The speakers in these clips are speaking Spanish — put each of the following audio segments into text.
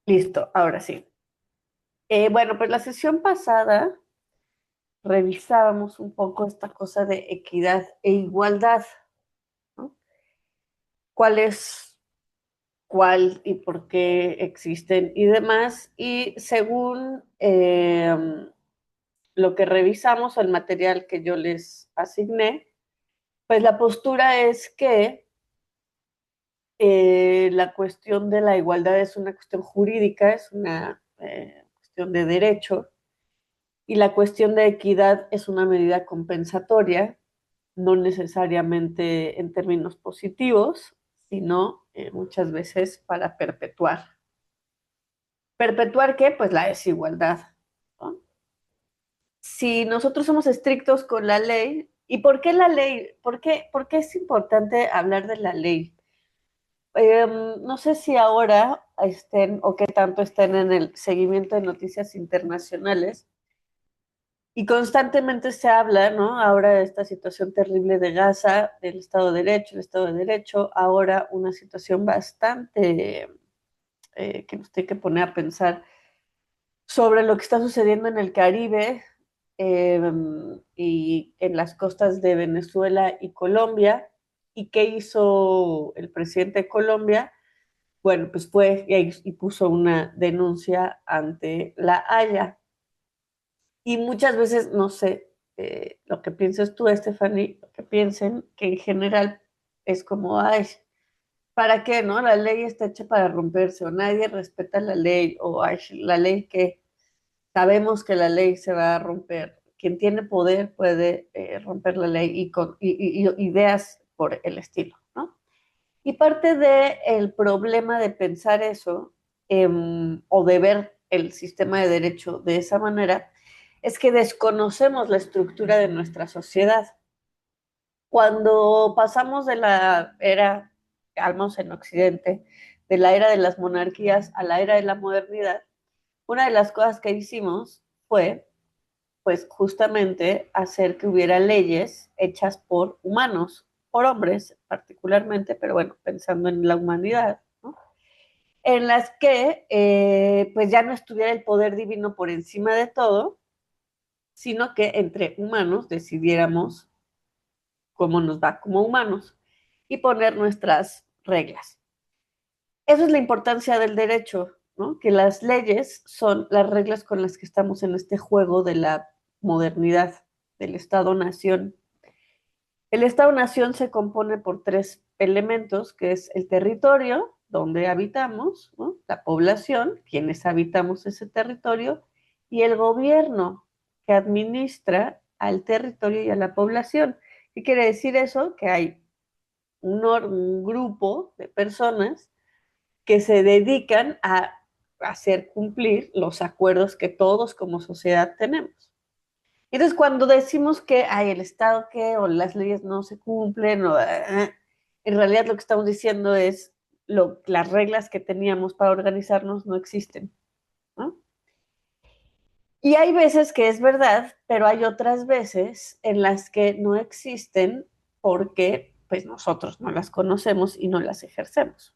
Listo, ahora sí. Bueno, pues la sesión pasada revisábamos un poco esta cosa de equidad e igualdad, ¿no? ¿Cuál es cuál y por qué existen y demás? Y según lo que revisamos o el material que yo les asigné, pues la postura es que la cuestión de la igualdad es una cuestión jurídica, es una cuestión de derecho, y la cuestión de equidad es una medida compensatoria, no necesariamente en términos positivos, sino muchas veces para perpetuar. ¿Perpetuar qué? Pues la desigualdad, ¿no? Si nosotros somos estrictos con la ley, ¿y por qué la ley? ¿Por qué es importante hablar de la ley? No sé si ahora estén o qué tanto estén en el seguimiento de noticias internacionales y constantemente se habla, ¿no? Ahora de esta situación terrible de Gaza, del Estado de Derecho, el Estado de Derecho, ahora una situación bastante que nos tiene que poner a pensar sobre lo que está sucediendo en el Caribe eh, y en las costas de Venezuela y Colombia. ¿Y qué hizo el presidente de Colombia? Bueno, pues fue y puso una denuncia ante la Haya. Y muchas veces, no sé, lo que piensas tú, Stephanie, lo que piensen, que en general es como, ay, ¿para qué, no? La ley está hecha para romperse, o nadie respeta la ley, o ay, la ley que sabemos que la ley se va a romper. Quien tiene poder puede romper la ley y ideas por el estilo, ¿no? Y parte del problema de pensar eso o de ver el sistema de derecho de esa manera es que desconocemos la estructura de nuestra sociedad. Cuando pasamos de la era, al menos en Occidente, de la era de las monarquías a la era de la modernidad, una de las cosas que hicimos fue, pues, justamente hacer que hubiera leyes hechas por humanos, por hombres particularmente, pero bueno, pensando en la humanidad, ¿no? En las que pues ya no estuviera el poder divino por encima de todo, sino que entre humanos decidiéramos cómo nos va como humanos y poner nuestras reglas. Eso es la importancia del derecho, ¿no? Que las leyes son las reglas con las que estamos en este juego de la modernidad, del Estado-Nación. El Estado-Nación se compone por tres elementos, que es el territorio, donde habitamos, ¿no? La población, quienes habitamos ese territorio, y el gobierno, que administra al territorio y a la población. ¿Qué quiere decir eso? Que hay un grupo de personas que se dedican a hacer cumplir los acuerdos que todos como sociedad tenemos. Entonces, cuando decimos que hay el Estado que o las leyes no se cumplen, en realidad lo que estamos diciendo es las reglas que teníamos para organizarnos no existen, ¿no? Y hay veces que es verdad, pero hay otras veces en las que no existen porque pues nosotros no las conocemos y no las ejercemos.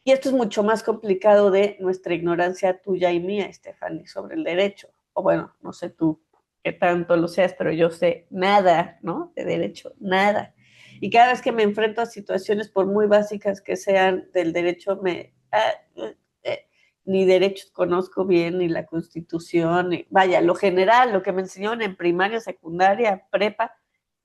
Y esto es mucho más complicado de nuestra ignorancia tuya y mía, Stephanie, sobre el derecho. O bueno, no sé tú qué tanto lo seas, pero yo sé nada, ¿no? De derecho, nada. Y cada vez que me enfrento a situaciones, por muy básicas que sean del derecho, ni derechos conozco bien, ni la constitución, ni, vaya, lo general, lo que me enseñaron en primaria, secundaria, prepa,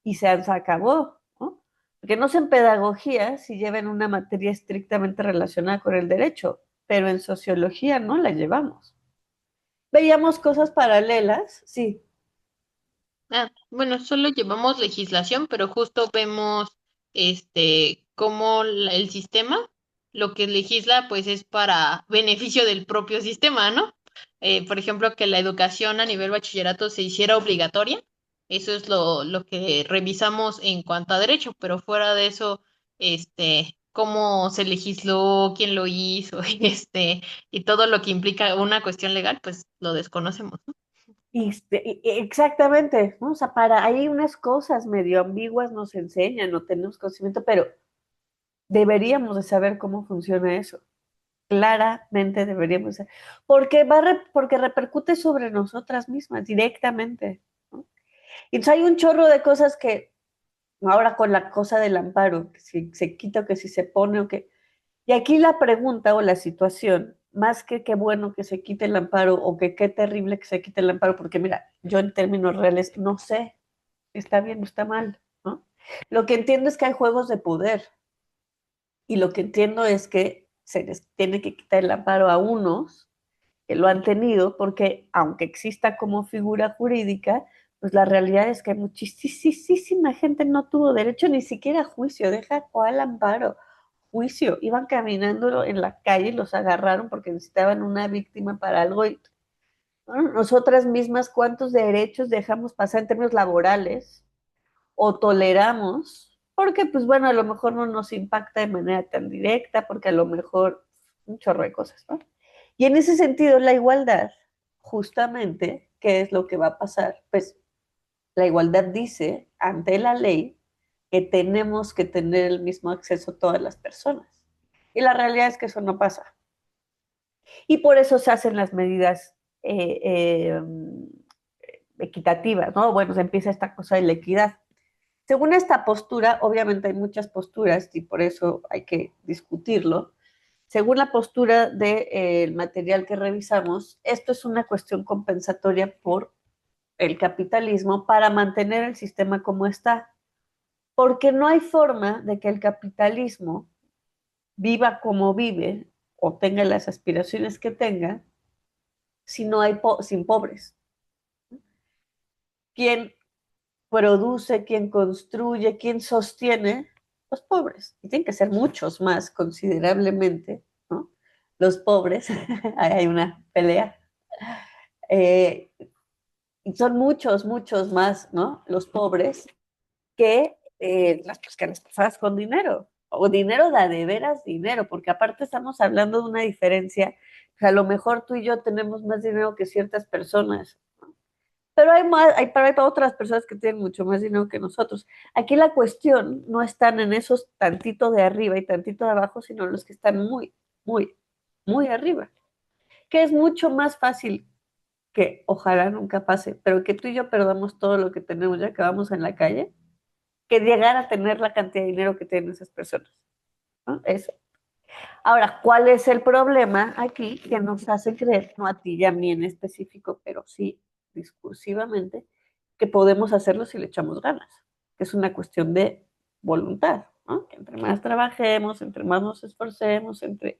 y se acabó, ¿no? Porque no sé en pedagogía si llevan una materia estrictamente relacionada con el derecho, pero en sociología no la llevamos. Veíamos cosas paralelas, sí. Bueno, solo llevamos legislación, pero justo vemos cómo el sistema, lo que legisla, pues es para beneficio del propio sistema, ¿no? Por ejemplo, que la educación a nivel bachillerato se hiciera obligatoria, eso es lo que revisamos en cuanto a derecho, pero fuera de eso, cómo se legisló, quién lo hizo, y todo lo que implica una cuestión legal, pues lo desconocemos, ¿no? Exactamente, ¿no? O sea, para ahí unas cosas medio ambiguas nos enseñan, no tenemos conocimiento, pero deberíamos de saber cómo funciona eso. claramente deberíamos ser, porque repercute sobre nosotras mismas directamente, ¿no? Y entonces hay un chorro de cosas que, ahora con la cosa del amparo, que si se quita o que si se pone o que... Y aquí la pregunta o la situación, más que qué bueno que se quite el amparo o que qué terrible que se quite el amparo, porque mira, yo en términos reales no sé si está bien o está mal, ¿no? Lo que entiendo es que hay juegos de poder y lo que entiendo es que se les tiene que quitar el amparo a unos que lo han tenido, porque aunque exista como figura jurídica, pues la realidad es que muchísima gente no tuvo derecho ni siquiera a juicio, deja cuál amparo, juicio, iban caminando en la calle y los agarraron porque necesitaban una víctima para algo y bueno, nosotras mismas cuántos derechos dejamos pasar en términos laborales o toleramos, porque pues bueno, a lo mejor no nos impacta de manera tan directa, porque a lo mejor un chorro de cosas, ¿no? Y en ese sentido, la igualdad, justamente, ¿qué es lo que va a pasar? Pues la igualdad dice, ante la ley, que tenemos que tener el mismo acceso todas las personas. Y la realidad es que eso no pasa. Y por eso se hacen las medidas equitativas, ¿no? Bueno, se empieza esta cosa de la equidad. Según esta postura, obviamente hay muchas posturas y por eso hay que discutirlo. Según la postura del material que revisamos, esto es una cuestión compensatoria por el capitalismo para mantener el sistema como está, porque no hay forma de que el capitalismo viva como vive o tenga las aspiraciones que tenga si no hay sin pobres. ¿Quién produce, quién construye, quién sostiene? Los pobres. Y tienen que ser muchos más, considerablemente, ¿no? Los pobres, hay una pelea. Eh, y son muchos más, ¿no? Los pobres que las personas con dinero. O dinero da de veras dinero, porque aparte estamos hablando de una diferencia. O sea, a lo mejor tú y yo tenemos más dinero que ciertas personas, pero hay otras personas que tienen mucho más dinero que nosotros. Aquí la cuestión no están en esos tantito de arriba y tantito de abajo, sino los que están muy arriba, que es mucho más fácil que ojalá nunca pase, pero que tú y yo perdamos todo lo que tenemos ya que vamos en la calle, que llegar a tener la cantidad de dinero que tienen esas personas, ¿no? Eso. Ahora, ¿cuál es el problema aquí que nos hace creer, no a ti y a mí en específico, pero sí discursivamente, que podemos hacerlo si le echamos ganas? Que es una cuestión de voluntad, ¿no? Que entre más trabajemos, entre más nos esforcemos, entre...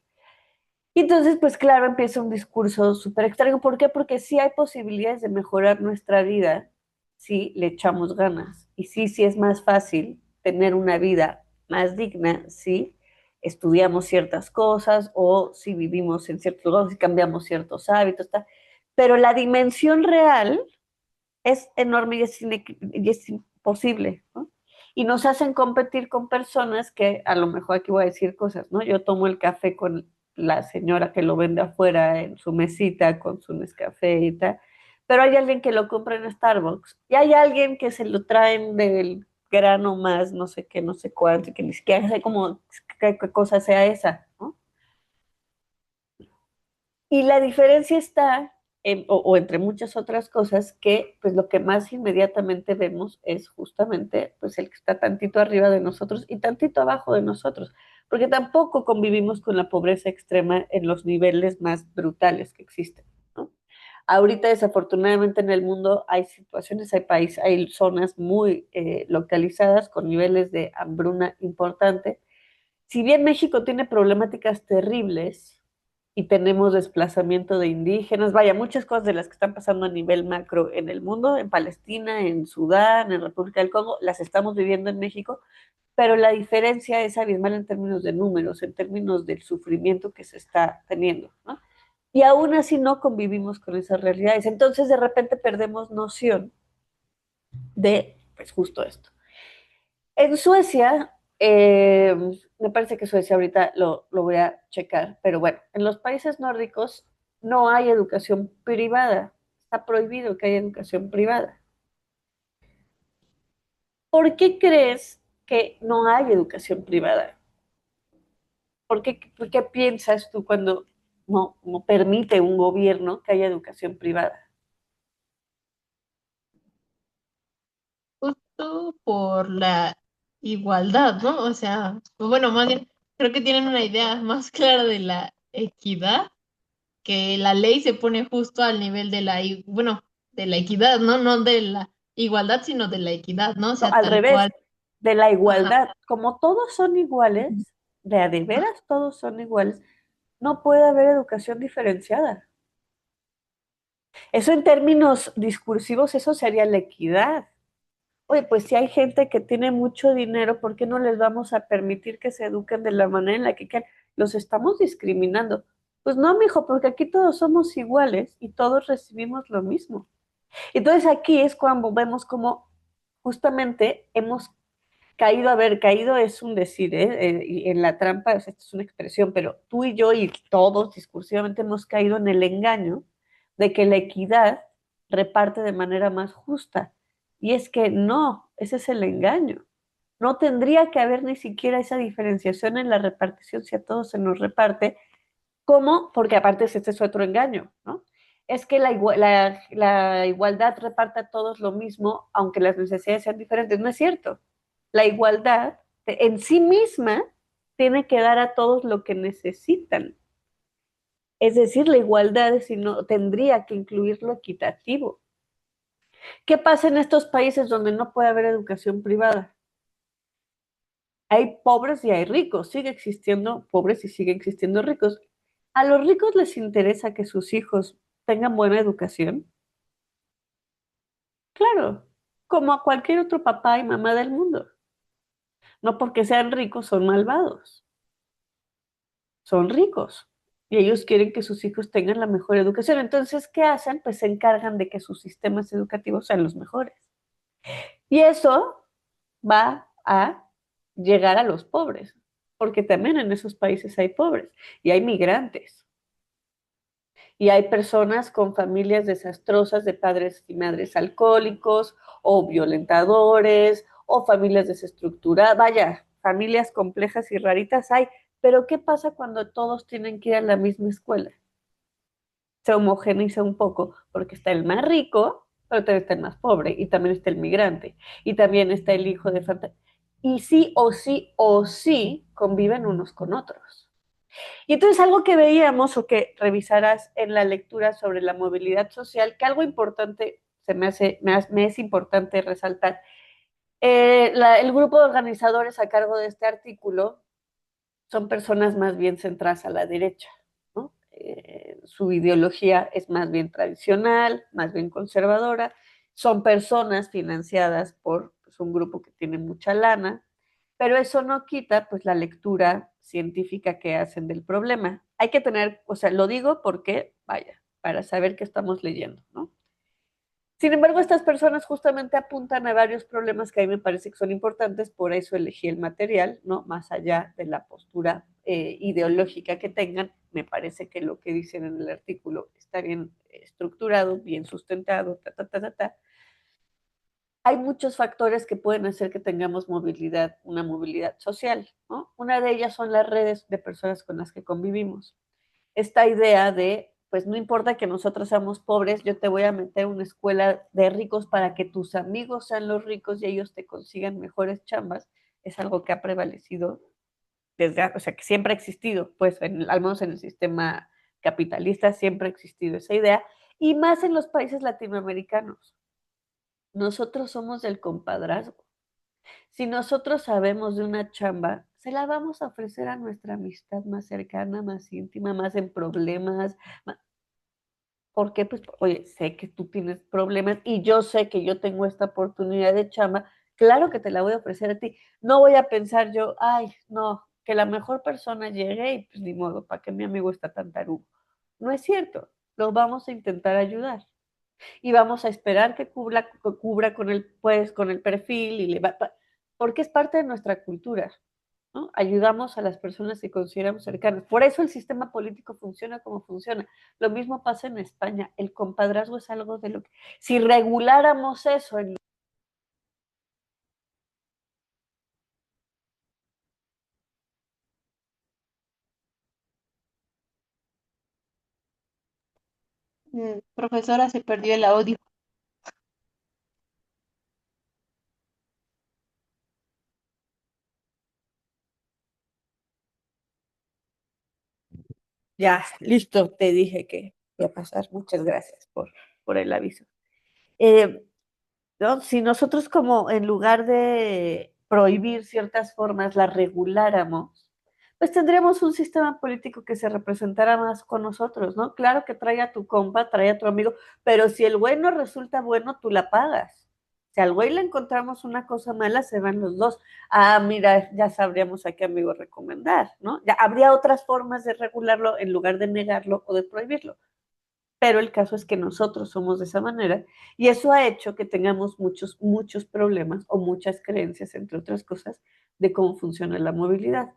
Y entonces, pues claro, empieza un discurso súper extraño. ¿Por qué? Porque sí hay posibilidades de mejorar nuestra vida si le echamos ganas. Y sí es más fácil tener una vida más digna si estudiamos ciertas cosas o si vivimos en ciertos lugares, si cambiamos ciertos hábitos, tal. Pero la dimensión real es enorme y es imposible, ¿no? Y nos hacen competir con personas que a lo mejor aquí voy a decir cosas, ¿no? Yo tomo el café con la señora que lo vende afuera en su mesita con su Nescafé y tal, pero hay alguien que lo compra en Starbucks y hay alguien que se lo traen del grano más, no sé qué, no sé cuánto, que ni siquiera sé cómo, qué cosa sea esa, ¿no? Y la diferencia está, o entre muchas otras cosas, que pues lo que más inmediatamente vemos es justamente pues el que está tantito arriba de nosotros y tantito abajo de nosotros, porque tampoco convivimos con la pobreza extrema en los niveles más brutales que existen, ¿no? Ahorita desafortunadamente en el mundo hay situaciones, hay países, hay zonas muy localizadas con niveles de hambruna importante. Si bien México tiene problemáticas terribles y tenemos desplazamiento de indígenas, vaya, muchas cosas de las que están pasando a nivel macro en el mundo, en Palestina, en Sudán, en República del Congo, las estamos viviendo en México, pero la diferencia es abismal en términos de números, en términos del sufrimiento que se está teniendo, ¿no? Y aún así no convivimos con esas realidades. Entonces de repente perdemos noción de, pues justo esto. En Suecia, me parece que Suecia ahorita lo voy a checar, pero bueno, en los países nórdicos no hay educación privada. Está prohibido que haya educación privada. ¿Por qué crees que no hay educación privada? ¿Por qué piensas tú cuando no permite un gobierno que haya educación privada? Justo por la igualdad, ¿no? O sea, pues bueno, más bien, creo que tienen una idea más clara de la equidad, que la ley se pone justo al nivel de bueno, de la equidad, ¿no? No de la igualdad, sino de la equidad, ¿no? O No, sea, al tal revés, cual. de la Ajá. igualdad. Como todos son Ujú. iguales, de a de veras todos son iguales, no puede haber educación diferenciada. Eso en términos discursivos, eso sería la equidad. Oye, pues si hay gente que tiene mucho dinero, ¿por qué no les vamos a permitir que se eduquen de la manera en la que quieran? Los estamos discriminando. Pues no, mijo, porque aquí todos somos iguales y todos recibimos lo mismo. Entonces aquí es cuando vemos cómo justamente hemos caído, a ver, caído es un decir, ¿eh? Y en la trampa, o sea, esto es una expresión, pero tú y yo y todos discursivamente hemos caído en el engaño de que la equidad reparte de manera más justa. Y es que no, ese es el engaño. No tendría que haber ni siquiera esa diferenciación en la repartición si a todos se nos reparte. ¿Cómo? Porque aparte este es otro engaño, ¿no? Es que la igualdad reparte a todos lo mismo, aunque las necesidades sean diferentes. No es cierto. La igualdad en sí misma tiene que dar a todos lo que necesitan. Es decir, la igualdad sino, tendría que incluir lo equitativo. ¿Qué pasa en estos países donde no puede haber educación privada? Hay pobres y hay ricos, sigue existiendo pobres y sigue existiendo ricos. ¿A los ricos les interesa que sus hijos tengan buena educación? Claro, como a cualquier otro papá y mamá del mundo. No porque sean ricos son malvados, son ricos. Y ellos quieren que sus hijos tengan la mejor educación. Entonces, ¿qué hacen? Pues se encargan de que sus sistemas educativos sean los mejores. Y eso va a llegar a los pobres, porque también en esos países hay pobres y hay migrantes. Y hay personas con familias desastrosas de padres y madres alcohólicos o violentadores o familias desestructuradas, vaya, familias complejas y raritas hay, pero ¿qué pasa cuando todos tienen que ir a la misma escuela? Se homogeneiza un poco porque está el más rico, pero también está el más pobre y también está el migrante y también está el hijo de fantasía. Y sí o sí o sí conviven unos con otros. Y entonces algo que veíamos o que revisarás en la lectura sobre la movilidad social, que algo importante me es importante resaltar. El grupo de organizadores a cargo de este artículo son personas más bien centradas a la derecha, ¿no? Su ideología es más bien tradicional, más bien conservadora, son personas financiadas por pues, un grupo que tiene mucha lana, pero eso no quita pues la lectura científica que hacen del problema. Hay que tener, o sea, lo digo porque, vaya, para saber qué estamos leyendo, ¿no? Sin embargo, estas personas justamente apuntan a varios problemas que a mí me parece que son importantes, por eso elegí el material, ¿no? Más allá de la postura ideológica que tengan, me parece que lo que dicen en el artículo está bien estructurado, bien sustentado, ta. Hay muchos factores que pueden hacer que tengamos movilidad, una movilidad social, ¿no? Una de ellas son las redes de personas con las que convivimos. Esta idea de, pues no importa que nosotros seamos pobres, yo te voy a meter una escuela de ricos para que tus amigos sean los ricos y ellos te consigan mejores chambas, es algo que ha prevalecido desde, o sea, que siempre ha existido, pues al menos en el sistema capitalista siempre ha existido esa idea, y más en los países latinoamericanos. Nosotros somos del compadrazgo. Si nosotros sabemos de una chamba, se la vamos a ofrecer a nuestra amistad más cercana, más íntima, más en problemas. ¿Por qué? Pues, oye, sé que tú tienes problemas y yo sé que yo tengo esta oportunidad de chamba. Claro que te la voy a ofrecer a ti. No voy a pensar yo, ay, no, que la mejor persona llegue y pues ni modo, ¿para qué mi amigo está tan tarugo? No es cierto. Lo vamos a intentar ayudar y vamos a esperar que cubra con el, pues, con el perfil y porque es parte de nuestra cultura, ¿no? Ayudamos a las personas que consideramos cercanas. Por eso el sistema político funciona como funciona. Lo mismo pasa en España. El compadrazgo es algo de lo que, si reguláramos eso en Profesora, se perdió el audio. Ya, listo, te dije que iba a pasar. Muchas gracias por el aviso. Eh, ¿No? Si nosotros como en lugar de prohibir ciertas formas las reguláramos, pues tendríamos un sistema político que se representara más con nosotros, ¿no? Claro que trae a tu compa, trae a tu amigo, pero si el güey no resulta bueno, tú la pagas. Si al güey le encontramos una cosa mala, se van los dos. Ah, mira, ya sabríamos a qué amigo recomendar, ¿no? Ya habría otras formas de regularlo en lugar de negarlo o de prohibirlo, pero el caso es que nosotros somos de esa manera y eso ha hecho que tengamos muchos problemas o muchas creencias, entre otras cosas, de cómo funciona la movilidad.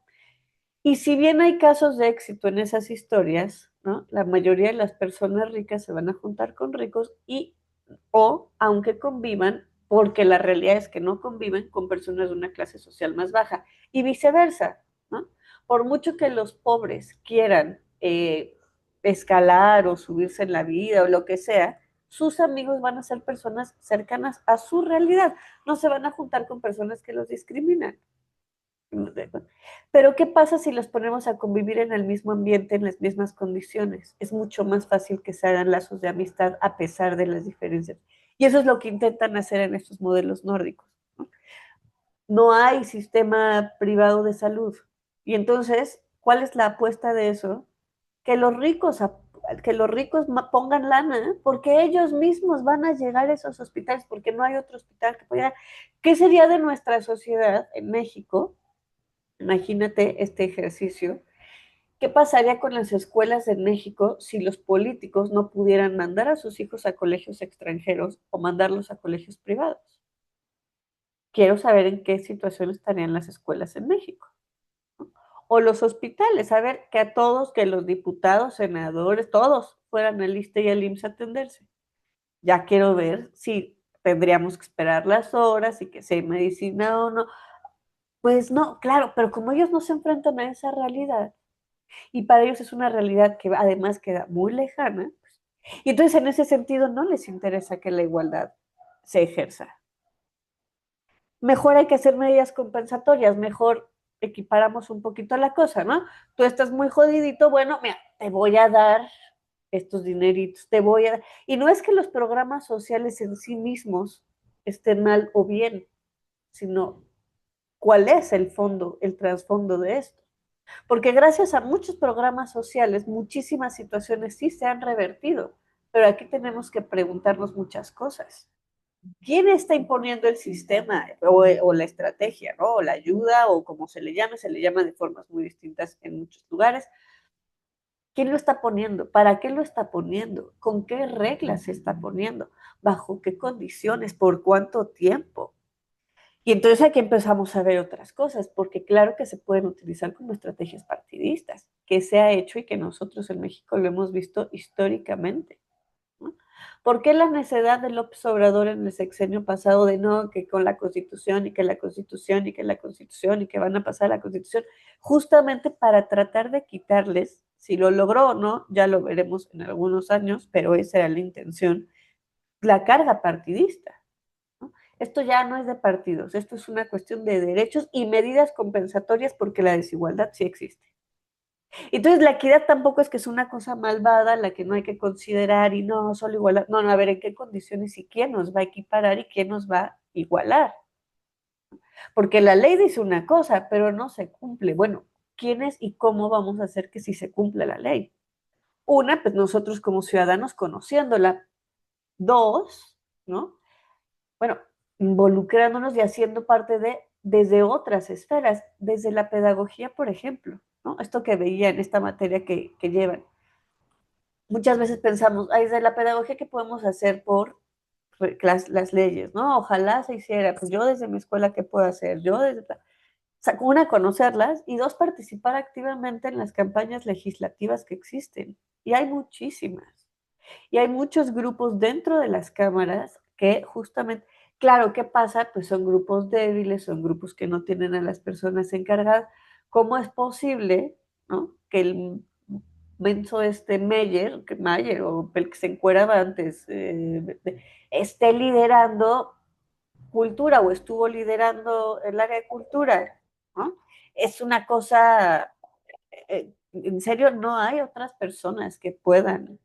Y si bien hay casos de éxito en esas historias, ¿no? La mayoría de las personas ricas se van a juntar con ricos y o aunque convivan, porque la realidad es que no conviven con personas de una clase social más baja y viceversa, ¿no? Por mucho que los pobres quieran escalar o subirse en la vida o lo que sea, sus amigos van a ser personas cercanas a su realidad, no se van a juntar con personas que los discriminan. Pero ¿qué pasa si los ponemos a convivir en el mismo ambiente, en las mismas condiciones? Es mucho más fácil que se hagan lazos de amistad a pesar de las diferencias. Y eso es lo que intentan hacer en estos modelos nórdicos. No, no hay sistema privado de salud. Y entonces, ¿cuál es la apuesta de eso? Que los ricos, que los ricos pongan lana, ¿eh? Porque ellos mismos van a llegar a esos hospitales, porque no hay otro hospital que pueda. ¿Qué sería de nuestra sociedad en México? Imagínate este ejercicio. ¿Qué pasaría con las escuelas en México si los políticos no pudieran mandar a sus hijos a colegios extranjeros o mandarlos a colegios privados? Quiero saber en qué situación estarían las escuelas en México. O los hospitales, a ver, que a todos, que los diputados, senadores, todos fueran al ISSSTE y al IMSS a atenderse. Ya quiero ver si tendríamos que esperar las horas y que si hay medicina o no. Pues no, claro, pero como ellos no se enfrentan a esa realidad, y para ellos es una realidad que además queda muy lejana, pues, y entonces en ese sentido no les interesa que la igualdad se ejerza. Mejor hay que hacer medidas compensatorias, mejor equiparamos un poquito la cosa, ¿no? Tú estás muy jodidito, bueno, mira, te voy a dar estos dineritos, te voy a dar. Y no es que los programas sociales en sí mismos estén mal o bien, sino cuál es el fondo, el trasfondo de esto. Porque gracias a muchos programas sociales, muchísimas situaciones sí se han revertido, pero aquí tenemos que preguntarnos muchas cosas. ¿Quién está imponiendo el sistema o la estrategia, ¿no? O la ayuda, o como se le llama de formas muy distintas en muchos lugares? ¿Quién lo está poniendo? ¿Para qué lo está poniendo? ¿Con qué reglas se está poniendo? ¿Bajo qué condiciones? ¿Por cuánto tiempo? Y entonces aquí empezamos a ver otras cosas, porque claro que se pueden utilizar como estrategias partidistas, que se ha hecho y que nosotros en México lo hemos visto históricamente, ¿no? ¿Por qué la necedad de López Obrador en el sexenio pasado de no, que con la Constitución y que la Constitución y que la Constitución y que van a pasar la Constitución? Justamente para tratar de quitarles, si lo logró o no, ya lo veremos en algunos años, pero esa era la intención, la carga partidista, ¿no? Esto ya no es de partidos, esto es una cuestión de derechos y medidas compensatorias porque la desigualdad sí existe. Entonces, la equidad tampoco es que es una cosa malvada, la que no hay que considerar y no, solo igualdad. No, no, a ver en qué condiciones y quién nos va a equiparar y quién nos va a igualar. Porque la ley dice una cosa, pero no se cumple. Bueno, ¿quiénes y cómo vamos a hacer que sí se cumpla la ley? Una, pues nosotros como ciudadanos conociéndola. Dos, ¿no? Bueno, involucrándonos y haciendo parte de, desde otras esferas, desde la pedagogía, por ejemplo, ¿no? Esto que veía en esta materia que llevan. Muchas veces pensamos, ay, desde la pedagogía, ¿qué podemos hacer por las leyes, ¿no? Ojalá se hiciera, pues yo desde mi escuela, ¿qué puedo hacer? Yo desde... O sea, una, conocerlas y dos, participar activamente en las campañas legislativas que existen. Y hay muchísimas. Y hay muchos grupos dentro de las cámaras que justamente, claro, ¿qué pasa? Pues son grupos débiles, son grupos que no tienen a las personas encargadas. ¿Cómo es posible, ¿no? Que el menso Mayer o el que se encueraba antes, esté liderando cultura o estuvo liderando el área de cultura, ¿no? Es una cosa, en serio, no hay otras personas que puedan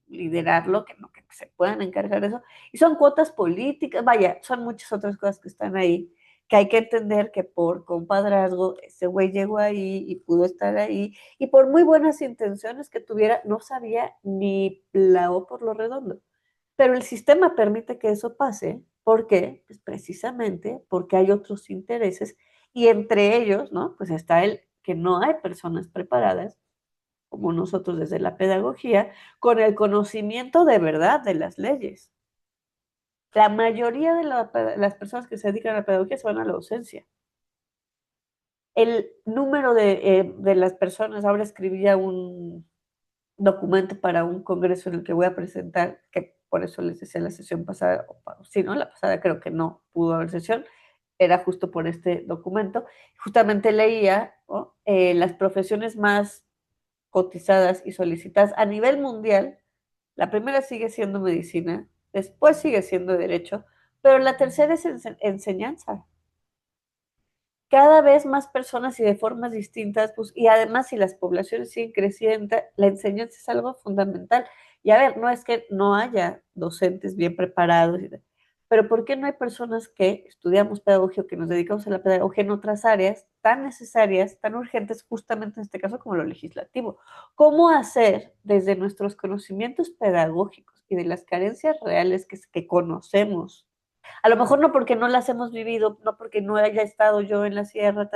liderarlo, que se puedan encargar de eso. Y son cuotas políticas, vaya, son muchas otras cosas que están ahí, que hay que entender que por compadrazgo ese güey llegó ahí y pudo estar ahí, y por muy buenas intenciones que tuviera, no sabía ni la O por lo redondo. Pero el sistema permite que eso pase. ¿Por qué? Pues precisamente porque hay otros intereses y entre ellos, ¿no? Pues está el que no hay personas preparadas, como nosotros desde la pedagogía, con el conocimiento de verdad de las leyes. La mayoría de las personas que se dedican a la pedagogía se van a la docencia. El número de las personas, ahora escribía un documento para un congreso en el que voy a presentar, que por eso les decía la sesión pasada, sí, ¿no? La pasada creo que no pudo haber sesión, era justo por este documento. Justamente leía, ¿no? Las profesiones más cotizadas y solicitadas a nivel mundial. La primera sigue siendo medicina, después sigue siendo derecho, pero la tercera es enseñanza. Cada vez más personas y de formas distintas, pues, y además si las poblaciones siguen creciendo, la enseñanza es algo fundamental. Y a ver, no es que no haya docentes bien preparados, pero ¿por qué no hay personas que estudiamos pedagogía o que nos dedicamos a la pedagogía en otras áreas tan necesarias, tan urgentes, justamente en este caso como lo legislativo? ¿Cómo hacer desde nuestros conocimientos pedagógicos y de las carencias reales que conocemos? A lo mejor no porque no las hemos vivido, no porque no haya estado yo en la sierra,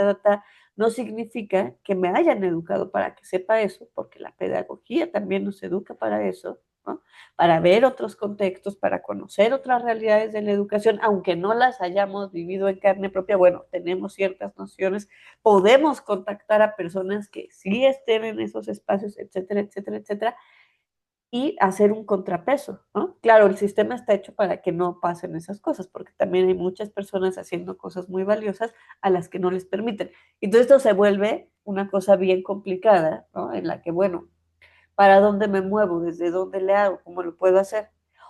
no significa que me hayan educado para que sepa eso, porque la pedagogía también nos educa para eso, ¿no? Para ver otros contextos, para conocer otras realidades de la educación, aunque no las hayamos vivido en carne propia, bueno, tenemos ciertas nociones, podemos contactar a personas que sí estén en esos espacios, etcétera, etcétera, etcétera, y hacer un contrapeso, ¿no? Claro, el sistema está hecho para que no pasen esas cosas, porque también hay muchas personas haciendo cosas muy valiosas a las que no les permiten. Entonces esto se vuelve una cosa bien complicada, ¿no? En la que, bueno, ¿para dónde me muevo? ¿Desde dónde le hago? ¿Cómo lo puedo hacer?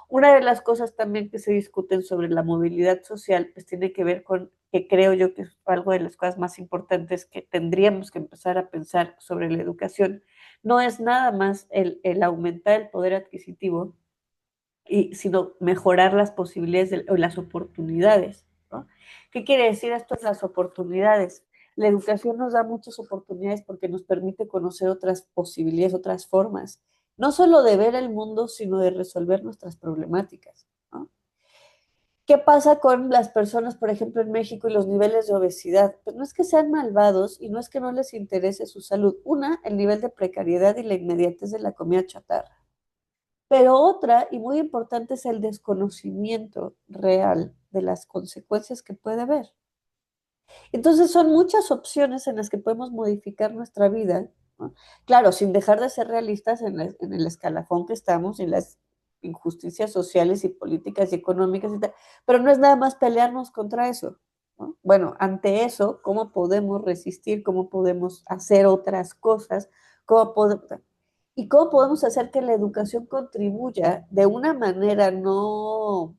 Una de las cosas también que se discuten sobre la movilidad social, pues tiene que ver con, que creo yo que es algo de las cosas más importantes que tendríamos que empezar a pensar sobre la educación. No es nada más el aumentar el poder adquisitivo, sino mejorar las posibilidades o las oportunidades, ¿no? ¿Qué quiere decir esto? Las oportunidades. La educación nos da muchas oportunidades porque nos permite conocer otras posibilidades, otras formas, no solo de ver el mundo, sino de resolver nuestras problemáticas, ¿no? ¿Qué pasa con las personas, por ejemplo, en México y los niveles de obesidad? Pues no es que sean malvados y no es que no les interese su salud. Una, el nivel de precariedad y la inmediatez de la comida chatarra. Pero otra, y muy importante, es el desconocimiento real de las consecuencias que puede haber. Entonces son muchas opciones en las que podemos modificar nuestra vida, ¿no? Claro, sin dejar de ser realistas en el escalafón que estamos, en las injusticias sociales y políticas y económicas y tal, pero no es nada más pelearnos contra eso, ¿no? Bueno, ante eso, ¿cómo podemos resistir? ¿Cómo podemos hacer otras cosas? ¿Cómo podemos, y cómo podemos hacer que la educación contribuya de una manera no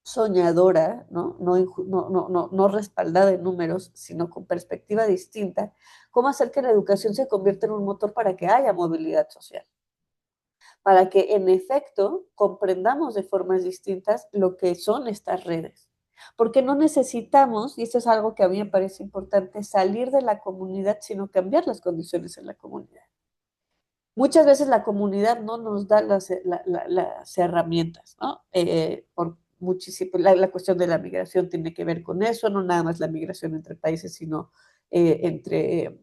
soñadora, ¿no? No respaldada en números, sino con perspectiva distinta? ¿Cómo hacer que la educación se convierta en un motor para que haya movilidad social? Para que en efecto comprendamos de formas distintas lo que son estas redes. Porque no necesitamos, y esto es algo que a mí me parece importante, salir de la comunidad, sino cambiar las condiciones en la comunidad. Muchas veces la comunidad no nos da las herramientas, ¿no? Por muchísimo, la cuestión de la migración tiene que ver con eso, no nada más la migración entre países, sino entre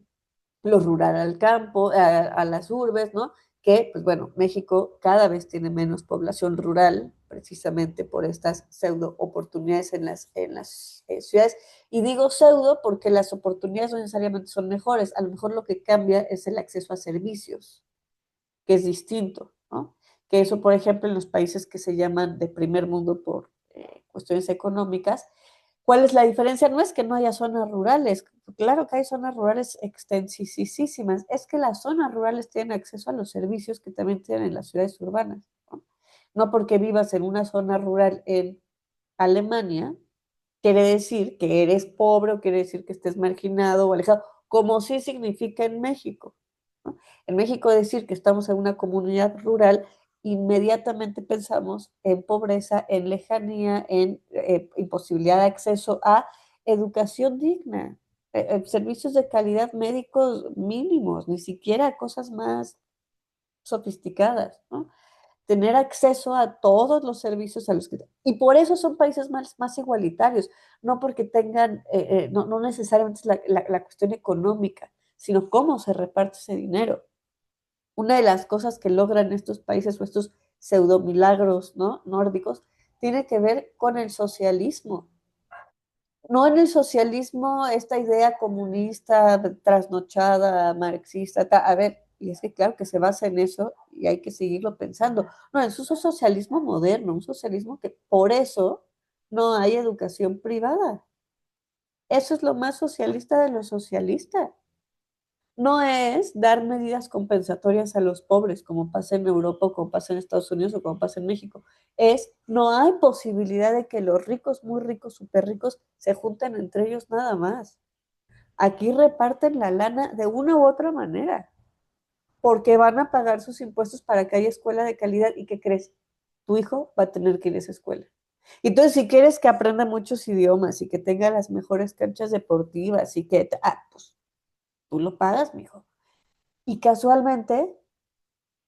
lo rural al campo, a las urbes, ¿no? Que, pues bueno, México cada vez tiene menos población rural, precisamente por estas pseudo oportunidades en las ciudades. Y digo pseudo porque las oportunidades no necesariamente son mejores, a lo mejor lo que cambia es el acceso a servicios, que es distinto, ¿no? Que eso, por ejemplo, en los países que se llaman de primer mundo por cuestiones económicas, ¿Cuál es la diferencia? No es que no haya zonas rurales, claro que hay zonas rurales extensísimas, es que las zonas rurales tienen acceso a los servicios que también tienen las ciudades urbanas, ¿no? No porque vivas en una zona rural en Alemania, quiere decir que eres pobre o quiere decir que estés marginado o alejado, como sí significa en México, ¿no? En México decir que estamos en una comunidad rural, inmediatamente pensamos en pobreza, en lejanía, en imposibilidad de acceso a educación digna, servicios de calidad médicos mínimos, ni siquiera cosas más sofisticadas, ¿no? Tener acceso a todos los servicios a los que... Y por eso son países más igualitarios, no porque tengan, no necesariamente es la cuestión económica, sino cómo se reparte ese dinero. Una de las cosas que logran estos países o estos pseudomilagros, ¿no?, nórdicos, tiene que ver con el socialismo. No en el socialismo, esta idea comunista, trasnochada, marxista, a ver, y es que claro que se basa en eso y hay que seguirlo pensando. No, es un socialismo moderno, un socialismo que por eso no hay educación privada. Eso es lo más socialista de lo socialista. No es dar medidas compensatorias a los pobres, como pasa en Europa, o como pasa en Estados Unidos, o como pasa en México. Es, no hay posibilidad de que los ricos, muy ricos, súper ricos, se junten entre ellos nada más. Aquí reparten la lana de una u otra manera, porque van a pagar sus impuestos para que haya escuela de calidad. ¿Y qué crees? Tu hijo va a tener que ir a esa escuela. Entonces, si quieres que aprenda muchos idiomas y que tenga las mejores canchas deportivas y que, pues tú lo pagas, mijo. Y casualmente,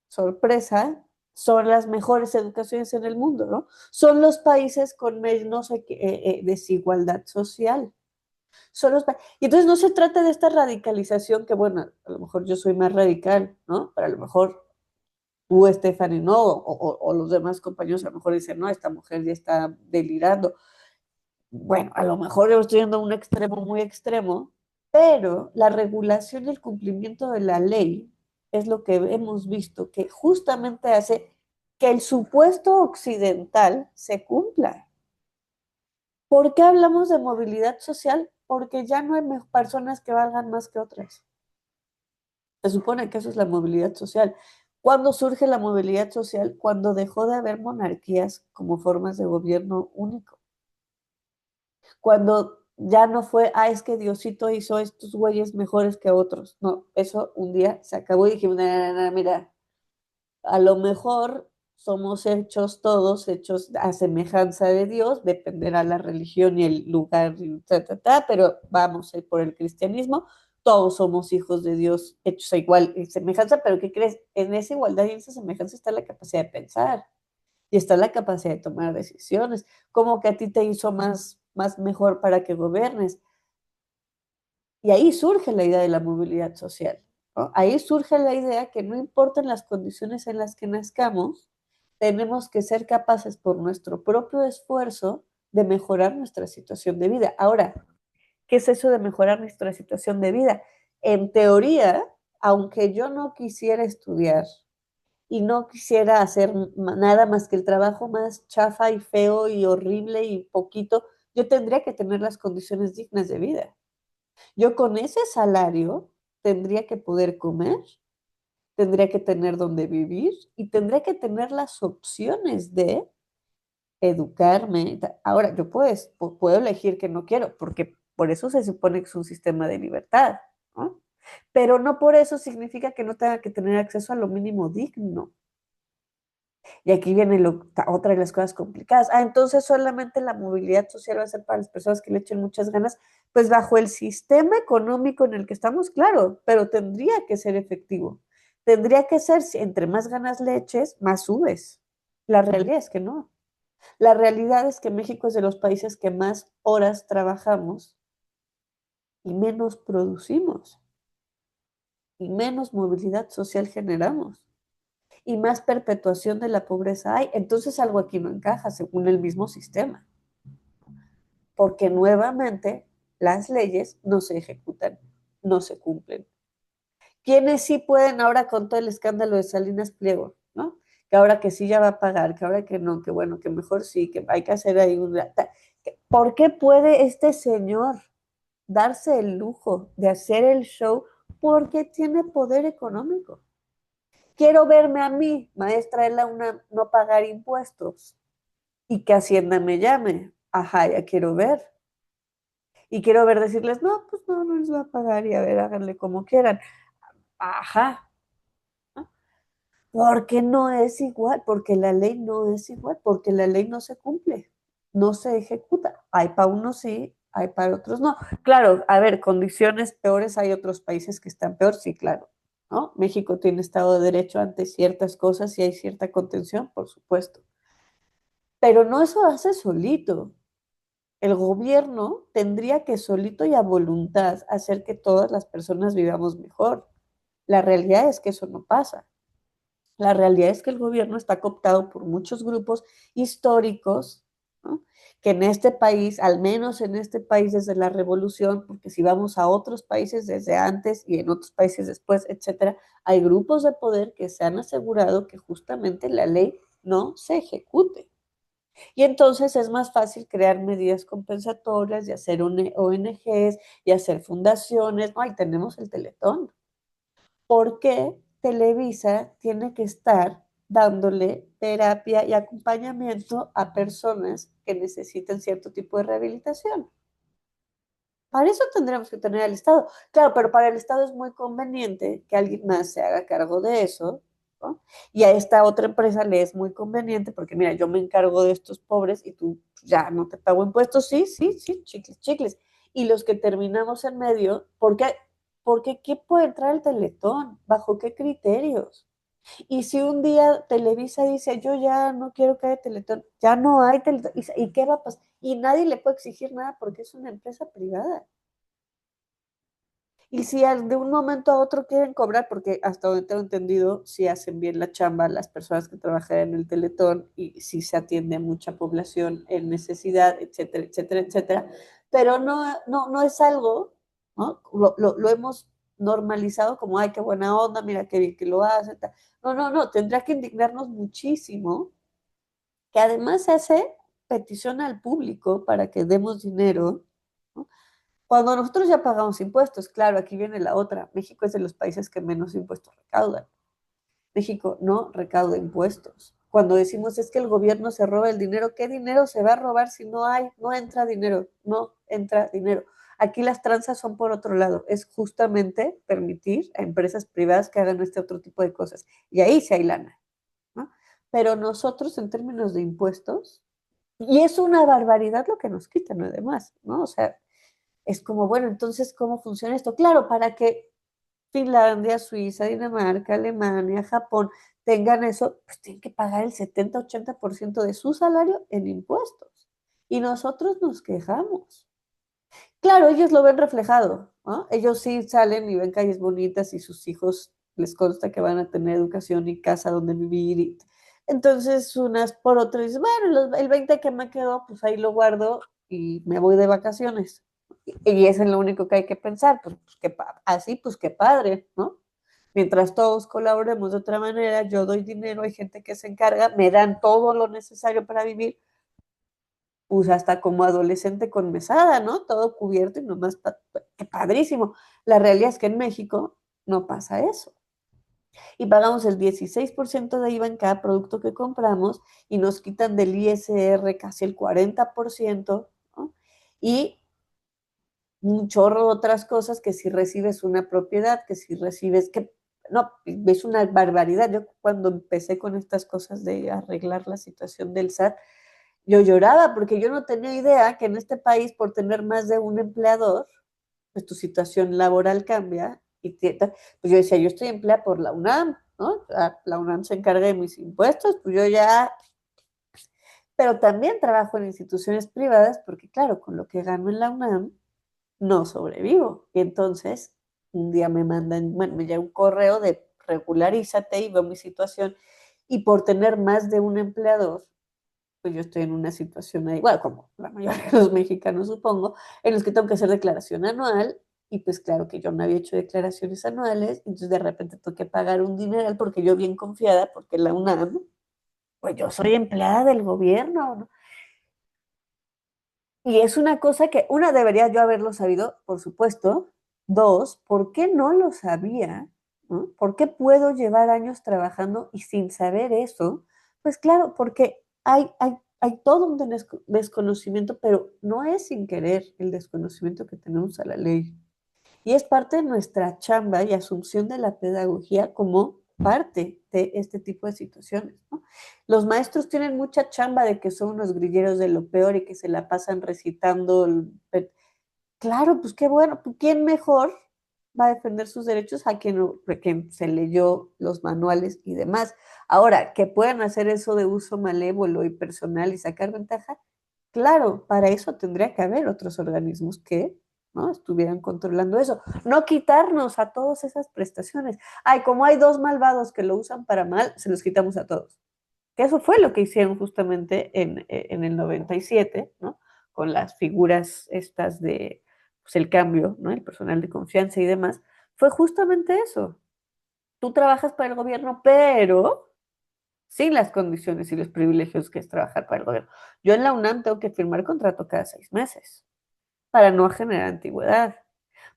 sorpresa, son las mejores educaciones en el mundo, ¿no? Son los países con menos desigualdad social. Son los y entonces no se trata de esta radicalización que, bueno, a lo mejor yo soy más radical, ¿no? Pero a lo mejor tú, Stephanie, no, o los demás compañeros a lo mejor dicen, no, esta mujer ya está delirando. Bueno, a lo mejor yo estoy yendo a un extremo muy extremo, pero la regulación y el cumplimiento de la ley es lo que hemos visto que justamente hace que el supuesto occidental se cumpla. ¿Por qué hablamos de movilidad social? Porque ya no hay personas que valgan más que otras. Se supone que eso es la movilidad social. ¿Cuándo surge la movilidad social? Cuando dejó de haber monarquías como formas de gobierno único. Cuando ya no fue, es que Diosito hizo estos güeyes mejores que otros. No, eso un día se acabó y dijimos, mira, a lo mejor somos hechos todos, hechos a semejanza de Dios, dependerá la religión y el lugar, pero vamos a ir por el cristianismo, todos somos hijos de Dios, hechos a igual semejanza, pero ¿qué crees? En esa igualdad y en esa semejanza está la capacidad de pensar y está la capacidad de tomar decisiones, como que a ti te hizo más mejor para que gobiernes. Y ahí surge la idea de la movilidad social, ¿no? Ahí surge la idea que no importan las condiciones en las que nazcamos, tenemos que ser capaces por nuestro propio esfuerzo de mejorar nuestra situación de vida. Ahora, ¿qué es eso de mejorar nuestra situación de vida? En teoría, aunque yo no quisiera estudiar y no quisiera hacer nada más que el trabajo más chafa y feo y horrible y poquito, yo tendría que tener las condiciones dignas de vida. Yo con ese salario tendría que poder comer, tendría que tener donde vivir y tendría que tener las opciones de educarme. Ahora, yo puedo elegir que no quiero, porque por eso se supone que es un sistema de libertad, ¿no? Pero no por eso significa que no tenga que tener acceso a lo mínimo digno. Y aquí viene otra de las cosas complicadas. Entonces solamente la movilidad social va a ser para las personas que le echen muchas ganas, pues bajo el sistema económico en el que estamos, claro, pero tendría que ser efectivo. Tendría que ser, si entre más ganas le eches, más subes. La realidad es que no. La realidad es que México es de los países que más horas trabajamos y menos producimos y menos movilidad social generamos y más perpetuación de la pobreza hay. Entonces algo aquí no encaja según el mismo sistema, porque nuevamente las leyes no se ejecutan, no se cumplen. ¿Quiénes sí pueden ahora con todo el escándalo de Salinas Pliego, ¿no? que ahora que sí ya va a pagar, que ahora que no, que bueno, que mejor sí, que hay que hacer ahí un... ¿Por qué puede este señor darse el lujo de hacer el show? Porque tiene poder económico. Quiero verme a mí, maestra de la UNAM, no pagar impuestos y que Hacienda me llame. Ajá, ya quiero ver. Y quiero ver decirles, no, pues no, no les va a pagar y a ver, háganle como quieran. Ajá, ¿no? Porque no es igual, porque la ley no es igual, porque la ley no se cumple, no se ejecuta. Hay para unos sí, hay para otros no. Claro, a ver, condiciones peores, hay otros países que están peor, sí, claro, ¿no? México tiene Estado de Derecho ante ciertas cosas y hay cierta contención, por supuesto. Pero no eso hace solito. El gobierno tendría que solito y a voluntad hacer que todas las personas vivamos mejor. La realidad es que eso no pasa. La realidad es que el gobierno está cooptado por muchos grupos históricos, ¿no? Que en este país, al menos en este país desde la revolución, porque si vamos a otros países desde antes y en otros países después, etcétera, hay grupos de poder que se han asegurado que justamente la ley no se ejecute. Y entonces es más fácil crear medidas compensatorias y hacer ONGs y hacer fundaciones. Ay, tenemos el Teletón. ¿Por qué Televisa tiene que estar dándole terapia y acompañamiento a personas que necesiten cierto tipo de rehabilitación? Para eso tendremos que tener al Estado. Claro, pero para el Estado es muy conveniente que alguien más se haga cargo de eso, ¿no? Y a esta otra empresa le es muy conveniente porque, mira, yo me encargo de estos pobres y tú ya no te pago impuestos. Sí, sí, sí, chicles, chicles. Y los que terminamos en medio, porque ¿qué puede entrar al Teletón? ¿Bajo qué criterios? Y si un día Televisa dice, yo ya no quiero que haya Teletón, ya no hay Teletón, ¿y qué va a pasar? Y nadie le puede exigir nada porque es una empresa privada. Y si de un momento a otro quieren cobrar, porque hasta donde tengo entendido, si hacen bien la chamba las personas que trabajan en el Teletón y si se atiende a mucha población en necesidad, etcétera, etcétera, etcétera. Pero no es algo, ¿no? Lo hemos normalizado como, ay, qué buena onda, mira qué bien que lo hace. Tal. No, tendrá que indignarnos muchísimo, que además se hace petición al público para que demos dinero, ¿no? Cuando nosotros ya pagamos impuestos, claro, aquí viene la otra. México es de los países que menos impuestos recaudan. México no recauda impuestos. Cuando decimos es que el gobierno se roba el dinero, ¿qué dinero se va a robar si no hay, no entra dinero? No entra dinero. Aquí las tranzas son por otro lado. Es justamente permitir a empresas privadas que hagan este otro tipo de cosas. Y ahí sí hay lana, ¿no? Pero nosotros en términos de impuestos, y es una barbaridad lo que nos quitan además, ¿no? O sea, es como, bueno, entonces, ¿cómo funciona esto? Claro, para que Finlandia, Suiza, Dinamarca, Alemania, Japón tengan eso, pues tienen que pagar el 70-80% de su salario en impuestos. Y nosotros nos quejamos. Claro, ellos lo ven reflejado, ¿no? Ellos sí salen y ven calles bonitas y sus hijos les consta que van a tener educación y casa donde vivir. Entonces, unas por otras, dicen, bueno, el 20 que me quedó, pues ahí lo guardo y me voy de vacaciones. Y eso es lo único que hay que pensar, pues que así, pues qué padre, ¿no? Mientras todos colaboremos de otra manera, yo doy dinero, hay gente que se encarga, me dan todo lo necesario para vivir, pues hasta como adolescente con mesada, ¿no? Todo cubierto y nomás, qué padrísimo. La realidad es que en México no pasa eso. Y pagamos el 16% de IVA en cada producto que compramos y nos quitan del ISR casi el 40%, ¿no? Y un chorro de otras cosas que si recibes una propiedad, que si recibes, que no, es una barbaridad. Yo cuando empecé con estas cosas de arreglar la situación del SAT, yo lloraba porque yo no tenía idea que en este país por tener más de un empleador, pues tu situación laboral cambia. Pues yo decía, yo estoy empleada por la UNAM, ¿no? La UNAM se encarga de mis impuestos, pues yo ya, pero también trabajo en instituciones privadas porque claro, con lo que gano en la UNAM, no sobrevivo. Y entonces, un día me mandan, bueno, me llega un correo de regularízate y veo mi situación. Y por tener más de un empleador, pues yo estoy en una situación ahí, igual como la mayoría de los mexicanos supongo, en los que tengo que hacer declaración anual. Y pues claro que yo no había hecho declaraciones anuales, entonces de repente tengo que pagar un dineral porque yo bien confiada, porque la UNAM pues yo soy empleada del gobierno, ¿no? Y es una cosa que, una, debería yo haberlo sabido, por supuesto. Dos, ¿por qué no lo sabía? ¿No? ¿Por qué puedo llevar años trabajando y sin saber eso? Pues claro, porque hay todo un desconocimiento, pero no es sin querer el desconocimiento que tenemos a la ley. Y es parte de nuestra chamba y asunción de la pedagogía como parte de este tipo de situaciones, ¿no? Los maestros tienen mucha chamba de que son unos grilleros de lo peor y que se la pasan recitando. Claro, pues qué bueno, pues ¿quién mejor va a defender sus derechos a quien se leyó los manuales y demás? Ahora, que puedan hacer eso de uso malévolo y personal y sacar ventaja, claro, para eso tendría que haber otros organismos que, ¿no?, estuvieran controlando eso. No quitarnos a todas esas prestaciones. Ay, como hay dos malvados que lo usan para mal, se los quitamos a todos. Que eso fue lo que hicieron justamente en el 97, ¿no? Con las figuras estas de, pues, el cambio, ¿no? El personal de confianza y demás. Fue justamente eso. Tú trabajas para el gobierno, pero sin las condiciones y los privilegios que es trabajar para el gobierno. Yo en la UNAM tengo que firmar contrato cada 6 meses para no generar antigüedad,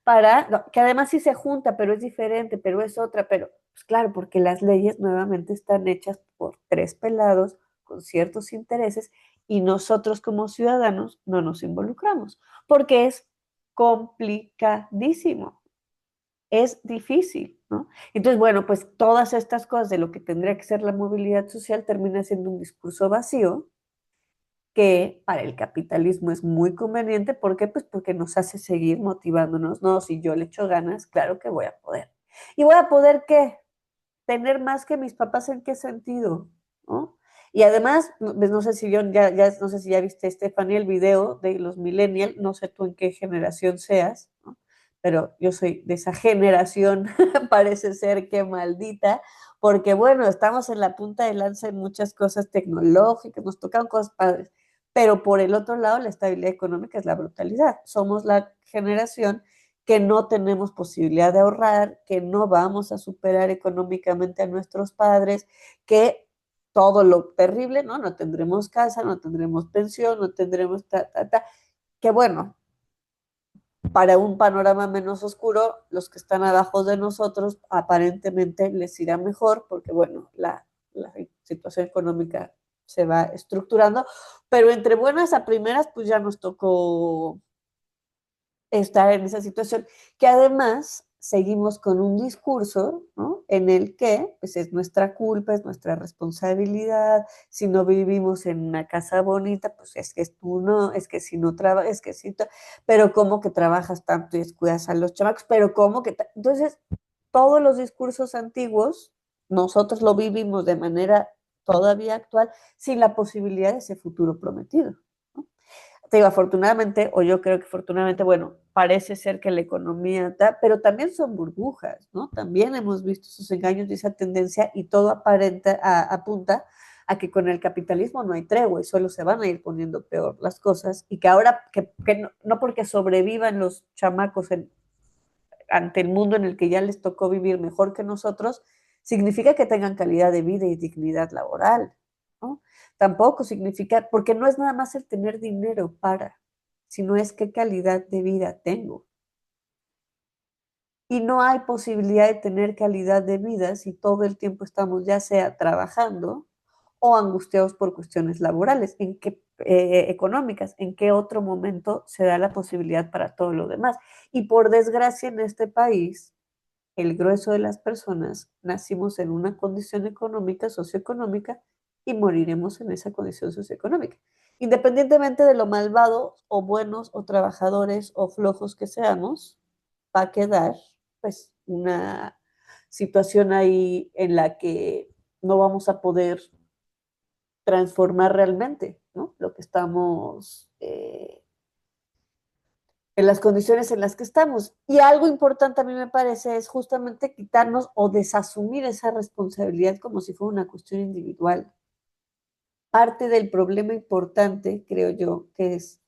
para, no, que además sí se junta, pero es diferente, pero es otra, pero pues claro, porque las leyes nuevamente están hechas por tres pelados con ciertos intereses y nosotros como ciudadanos no nos involucramos, porque es complicadísimo, es difícil, ¿no? Entonces, bueno, pues todas estas cosas de lo que tendría que ser la movilidad social termina siendo un discurso vacío que para el capitalismo es muy conveniente. ¿Por qué? Pues porque nos hace seguir motivándonos. No, si yo le echo ganas, claro que voy a poder. ¿Y voy a poder qué? Tener más que mis papás, ¿en qué sentido? ¿No? Y además, no sé si yo, no sé si ya viste, Stephanie, el video de los millennials, no sé tú en qué generación seas, ¿no? Pero yo soy de esa generación, parece ser que maldita, porque bueno, estamos en la punta de lanza en muchas cosas tecnológicas, nos tocan cosas padres, pero por el otro lado, la estabilidad económica es la brutalidad. Somos la generación que no tenemos posibilidad de ahorrar, que no vamos a superar económicamente a nuestros padres, que todo lo terrible, ¿no? No tendremos casa, no tendremos pensión, no tendremos que bueno, para un panorama menos oscuro, los que están abajo de nosotros aparentemente les irá mejor porque, bueno, la situación económica se va estructurando, pero entre buenas a primeras, pues ya nos tocó estar en esa situación, que además seguimos con un discurso, ¿no?, en el que pues es nuestra culpa, es nuestra responsabilidad, si no vivimos en una casa bonita, pues es que tú no, es que si no trabajas, es que si, pero cómo que trabajas tanto y descuidas a los chamacos, pero cómo que, entonces todos los discursos antiguos, nosotros lo vivimos de manera todavía actual, sin la posibilidad de ese futuro prometido, ¿no? Te digo, afortunadamente, o yo creo que afortunadamente, bueno, parece ser que la economía está, pero también son burbujas, ¿no? También hemos visto esos engaños y esa tendencia y todo aparenta, apunta a que con el capitalismo no hay tregua y solo se van a ir poniendo peor las cosas y que ahora, que no, no porque sobrevivan los chamacos ante el mundo en el que ya les tocó vivir mejor que nosotros, significa que tengan calidad de vida y dignidad laboral, ¿no? Tampoco significa, porque no es nada más el tener dinero para, sino es qué calidad de vida tengo. Y no hay posibilidad de tener calidad de vida si todo el tiempo estamos ya sea trabajando o angustiados por cuestiones laborales, económicas, en qué otro momento se da la posibilidad para todo lo demás. Y por desgracia en este país, el grueso de las personas nacimos en una condición económica, socioeconómica, y moriremos en esa condición socioeconómica. Independientemente de lo malvados o buenos o trabajadores o flojos que seamos, va a quedar pues una situación ahí en la que no vamos a poder transformar realmente, ¿no?, lo que estamos en las condiciones en las que estamos. Y algo importante a mí me parece es justamente quitarnos o desasumir esa responsabilidad como si fuera una cuestión individual. Parte del problema importante, creo yo, que es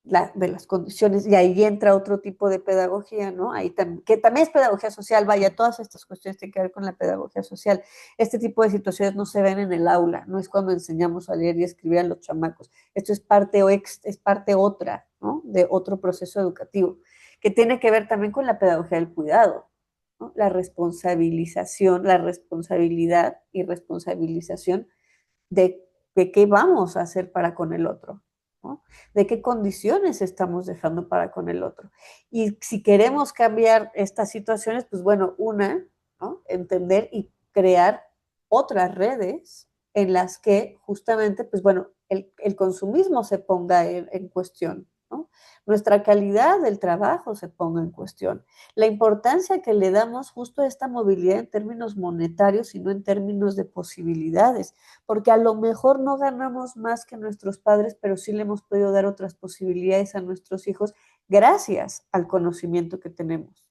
de las condiciones, y ahí entra otro tipo de pedagogía, ¿no? Ahí que también es pedagogía social, vaya, todas estas cuestiones tienen que ver con la pedagogía social. Este tipo de situaciones no se ven en el aula, no es cuando enseñamos a leer y escribir a los chamacos. Esto es parte, es parte otra, ¿no? De otro proceso educativo, que tiene que ver también con la pedagogía del cuidado, ¿no? La responsabilización, la responsabilidad y responsabilización de, de qué vamos a hacer para con el otro, ¿no? De qué condiciones estamos dejando para con el otro. Y si queremos cambiar estas situaciones, pues bueno, ¿no? Entender y crear otras redes en las que justamente, pues bueno, el consumismo se ponga en cuestión, ¿no? Nuestra calidad del trabajo se ponga en cuestión. La importancia que le damos justo a esta movilidad en términos monetarios y no en términos de posibilidades, porque a lo mejor no ganamos más que nuestros padres, pero sí le hemos podido dar otras posibilidades a nuestros hijos gracias al conocimiento que tenemos,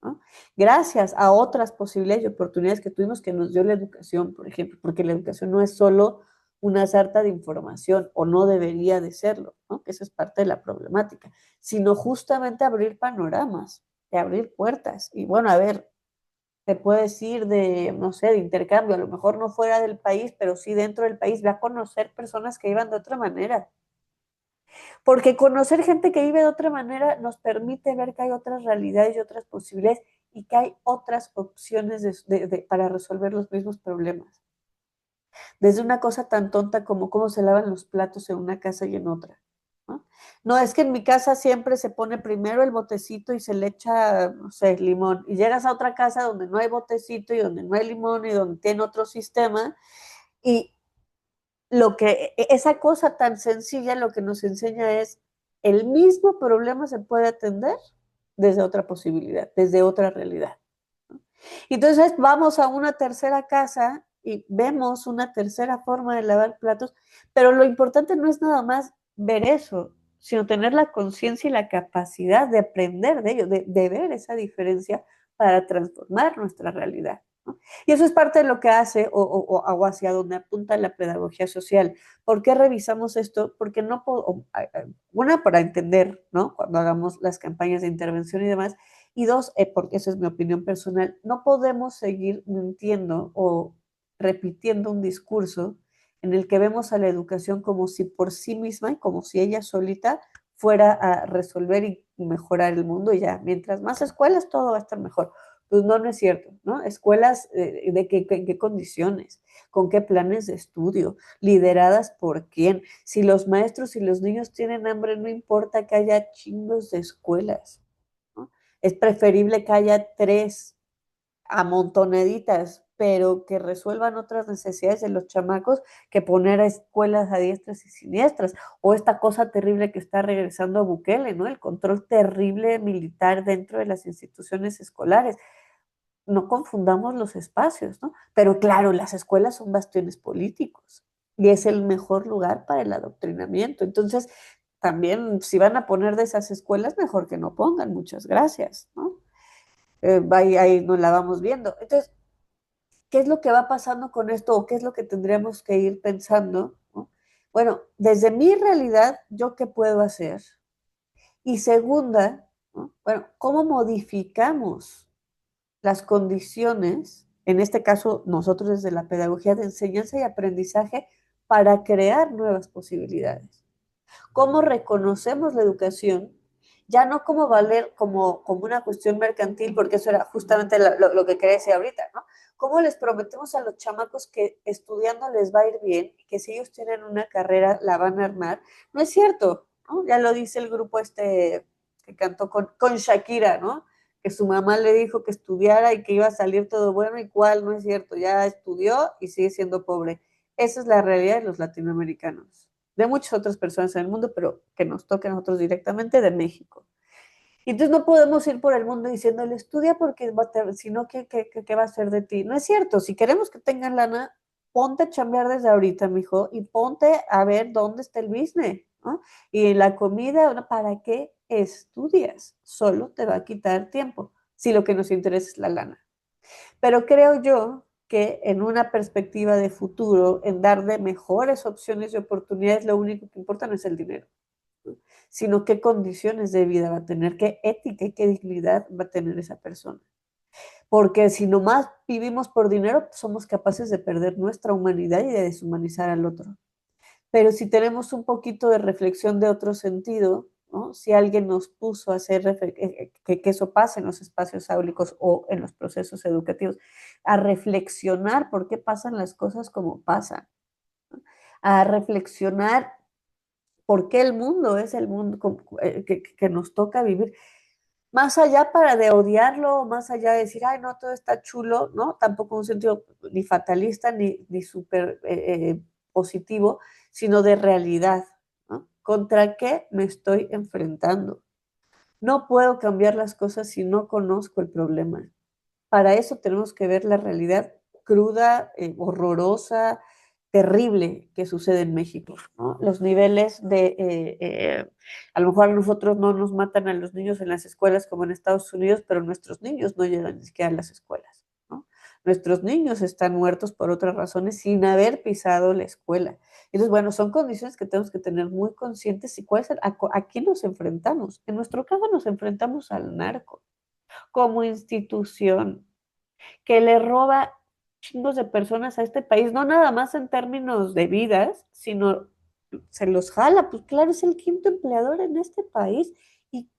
¿no? Gracias a otras posibilidades y oportunidades que tuvimos que nos dio la educación, por ejemplo, porque la educación no es solo una sarta de información, o no debería de serlo, ¿no? Que esa es parte de la problemática, sino justamente abrir panoramas, de abrir puertas. Y bueno, a ver, te puedes ir de, no sé, de intercambio, a lo mejor no fuera del país, pero sí dentro del país, ve a conocer personas que vivan de otra manera. Porque conocer gente que vive de otra manera nos permite ver que hay otras realidades y otras posibilidades y que hay otras opciones para resolver los mismos problemas. Desde una cosa tan tonta como cómo se lavan los platos en una casa y en otra, ¿no? No, es que en mi casa siempre se pone primero el botecito y se le echa, no sé, limón. Y llegas a otra casa donde no hay botecito y donde no hay limón y donde tiene otro sistema. Y esa cosa tan sencilla lo que nos enseña es el mismo problema se puede atender desde otra posibilidad, desde otra realidad, ¿no? Y entonces vamos a una tercera casa y vemos una tercera forma de lavar platos, pero lo importante no es nada más ver eso, sino tener la conciencia y la capacidad de aprender de ello, de ver esa diferencia para transformar nuestra realidad, ¿no? Y eso es parte de lo que hace o hacia donde apunta la pedagogía social. ¿Por qué revisamos esto? Porque no una, para entender, ¿no? Cuando hagamos las campañas de intervención y demás, y dos, porque esa es mi opinión personal, no podemos seguir mintiendo o repitiendo un discurso en el que vemos a la educación como si por sí misma y como si ella solita fuera a resolver y mejorar el mundo y ya, mientras más escuelas todo va a estar mejor. Pues no, no es cierto, ¿no? Escuelas de qué condiciones, con qué planes de estudio, lideradas por quién. Si los maestros y los niños tienen hambre, no importa que haya chingos de escuelas, ¿no? Es preferible que haya tres amontonaditas, pero que resuelvan otras necesidades de los chamacos, que poner a escuelas a diestras y siniestras, o esta cosa terrible que está regresando a Bukele, ¿no? El control terrible militar dentro de las instituciones escolares. No confundamos los espacios, ¿no? Pero claro, las escuelas son bastiones políticos y es el mejor lugar para el adoctrinamiento. Entonces, también si van a poner de esas escuelas, mejor que no pongan, muchas gracias, ¿no? Ahí nos la vamos viendo. Entonces, ¿qué es lo que va pasando con esto o qué es lo que tendríamos que ir pensando, ¿no? Bueno, desde mi realidad, ¿yo qué puedo hacer? Y segunda, ¿no? Bueno, ¿cómo modificamos las condiciones, en este caso nosotros desde la pedagogía de enseñanza y aprendizaje, para crear nuevas posibilidades? ¿Cómo reconocemos la educación? Ya no como valer como una cuestión mercantil, porque eso era justamente lo que quería decir ahorita, ¿no? ¿Cómo les prometemos a los chamacos que estudiando les va a ir bien y que si ellos tienen una carrera la van a armar? No es cierto, ¿no? Ya lo dice el grupo este que cantó con Shakira, ¿no? Que su mamá le dijo que estudiara y que iba a salir todo bueno, y cuál, no es cierto, ya estudió y sigue siendo pobre. Esa es la realidad de los latinoamericanos, de muchas otras personas en el mundo, pero que nos toque a nosotros directamente de México. Y entonces no podemos ir por el mundo diciéndole, estudia porque va a tener, sino ¿qué va a hacer de ti? No es cierto, si queremos que tengan lana, ponte a chambear desde ahorita, mijo, y ponte a ver dónde está el business, ¿no? Y en la comida, ¿para qué estudias? Solo te va a quitar tiempo, si lo que nos interesa es la lana. Pero creo yo que en una perspectiva de futuro, en dar de mejores opciones y oportunidades, lo único que importa no es el dinero. sino qué condiciones de vida va a tener, qué ética y qué dignidad va a tener esa persona. Porque si nomás vivimos por dinero, somos capaces de perder nuestra humanidad y de deshumanizar al otro. Pero si tenemos un poquito de reflexión de otro sentido, ¿no? Si alguien nos puso a hacer que eso pase en los espacios áulicos o en los procesos educativos, a reflexionar por qué pasan las cosas como pasan, a reflexionar por qué el mundo es el mundo que nos toca vivir. Más allá para de odiarlo, más allá de decir, ay, no, todo está chulo, ¿no? Tampoco en un sentido ni fatalista ni súper positivo, sino de realidad, ¿no? ¿Contra qué me estoy enfrentando? No puedo cambiar las cosas si no conozco el problema. Para eso tenemos que ver la realidad cruda, horrorosa, terrible que sucede en México, ¿no? Los niveles a lo mejor a nosotros no nos matan a los niños en las escuelas como en Estados Unidos, pero nuestros niños no llegan ni siquiera a las escuelas, ¿no? Nuestros niños están muertos por otras razones sin haber pisado la escuela. Entonces, bueno, son condiciones que tenemos que tener muy conscientes y cuál es a quién nos enfrentamos. En nuestro caso nos enfrentamos al narco como institución que le roba chingos de personas a este país, no nada más en términos de vidas, sino se los jala, pues claro, es el quinto empleador en este país y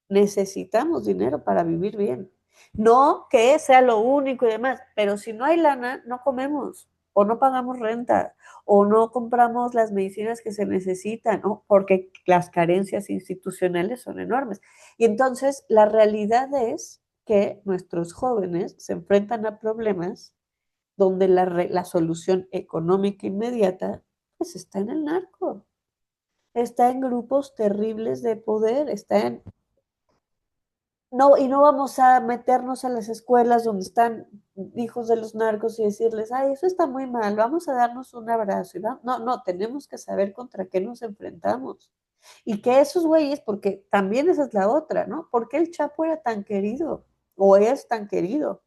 necesitamos dinero para vivir bien. No que sea lo único y demás, pero si no hay lana, no comemos, o no pagamos renta, o no compramos las medicinas que se necesitan, ¿no? Porque las carencias institucionales son enormes. Y entonces la realidad es que nuestros jóvenes se enfrentan a problemas donde la solución económica inmediata pues está en el narco, está en grupos terribles de poder, está en no, y no vamos a meternos a las escuelas donde están hijos de los narcos y decirles, ay, eso está muy mal, vamos a darnos un abrazo. No, no, tenemos que saber contra qué nos enfrentamos. Y que esos güeyes, porque también esa es la otra, ¿no? ¿Por qué el Chapo era tan querido o es tan querido?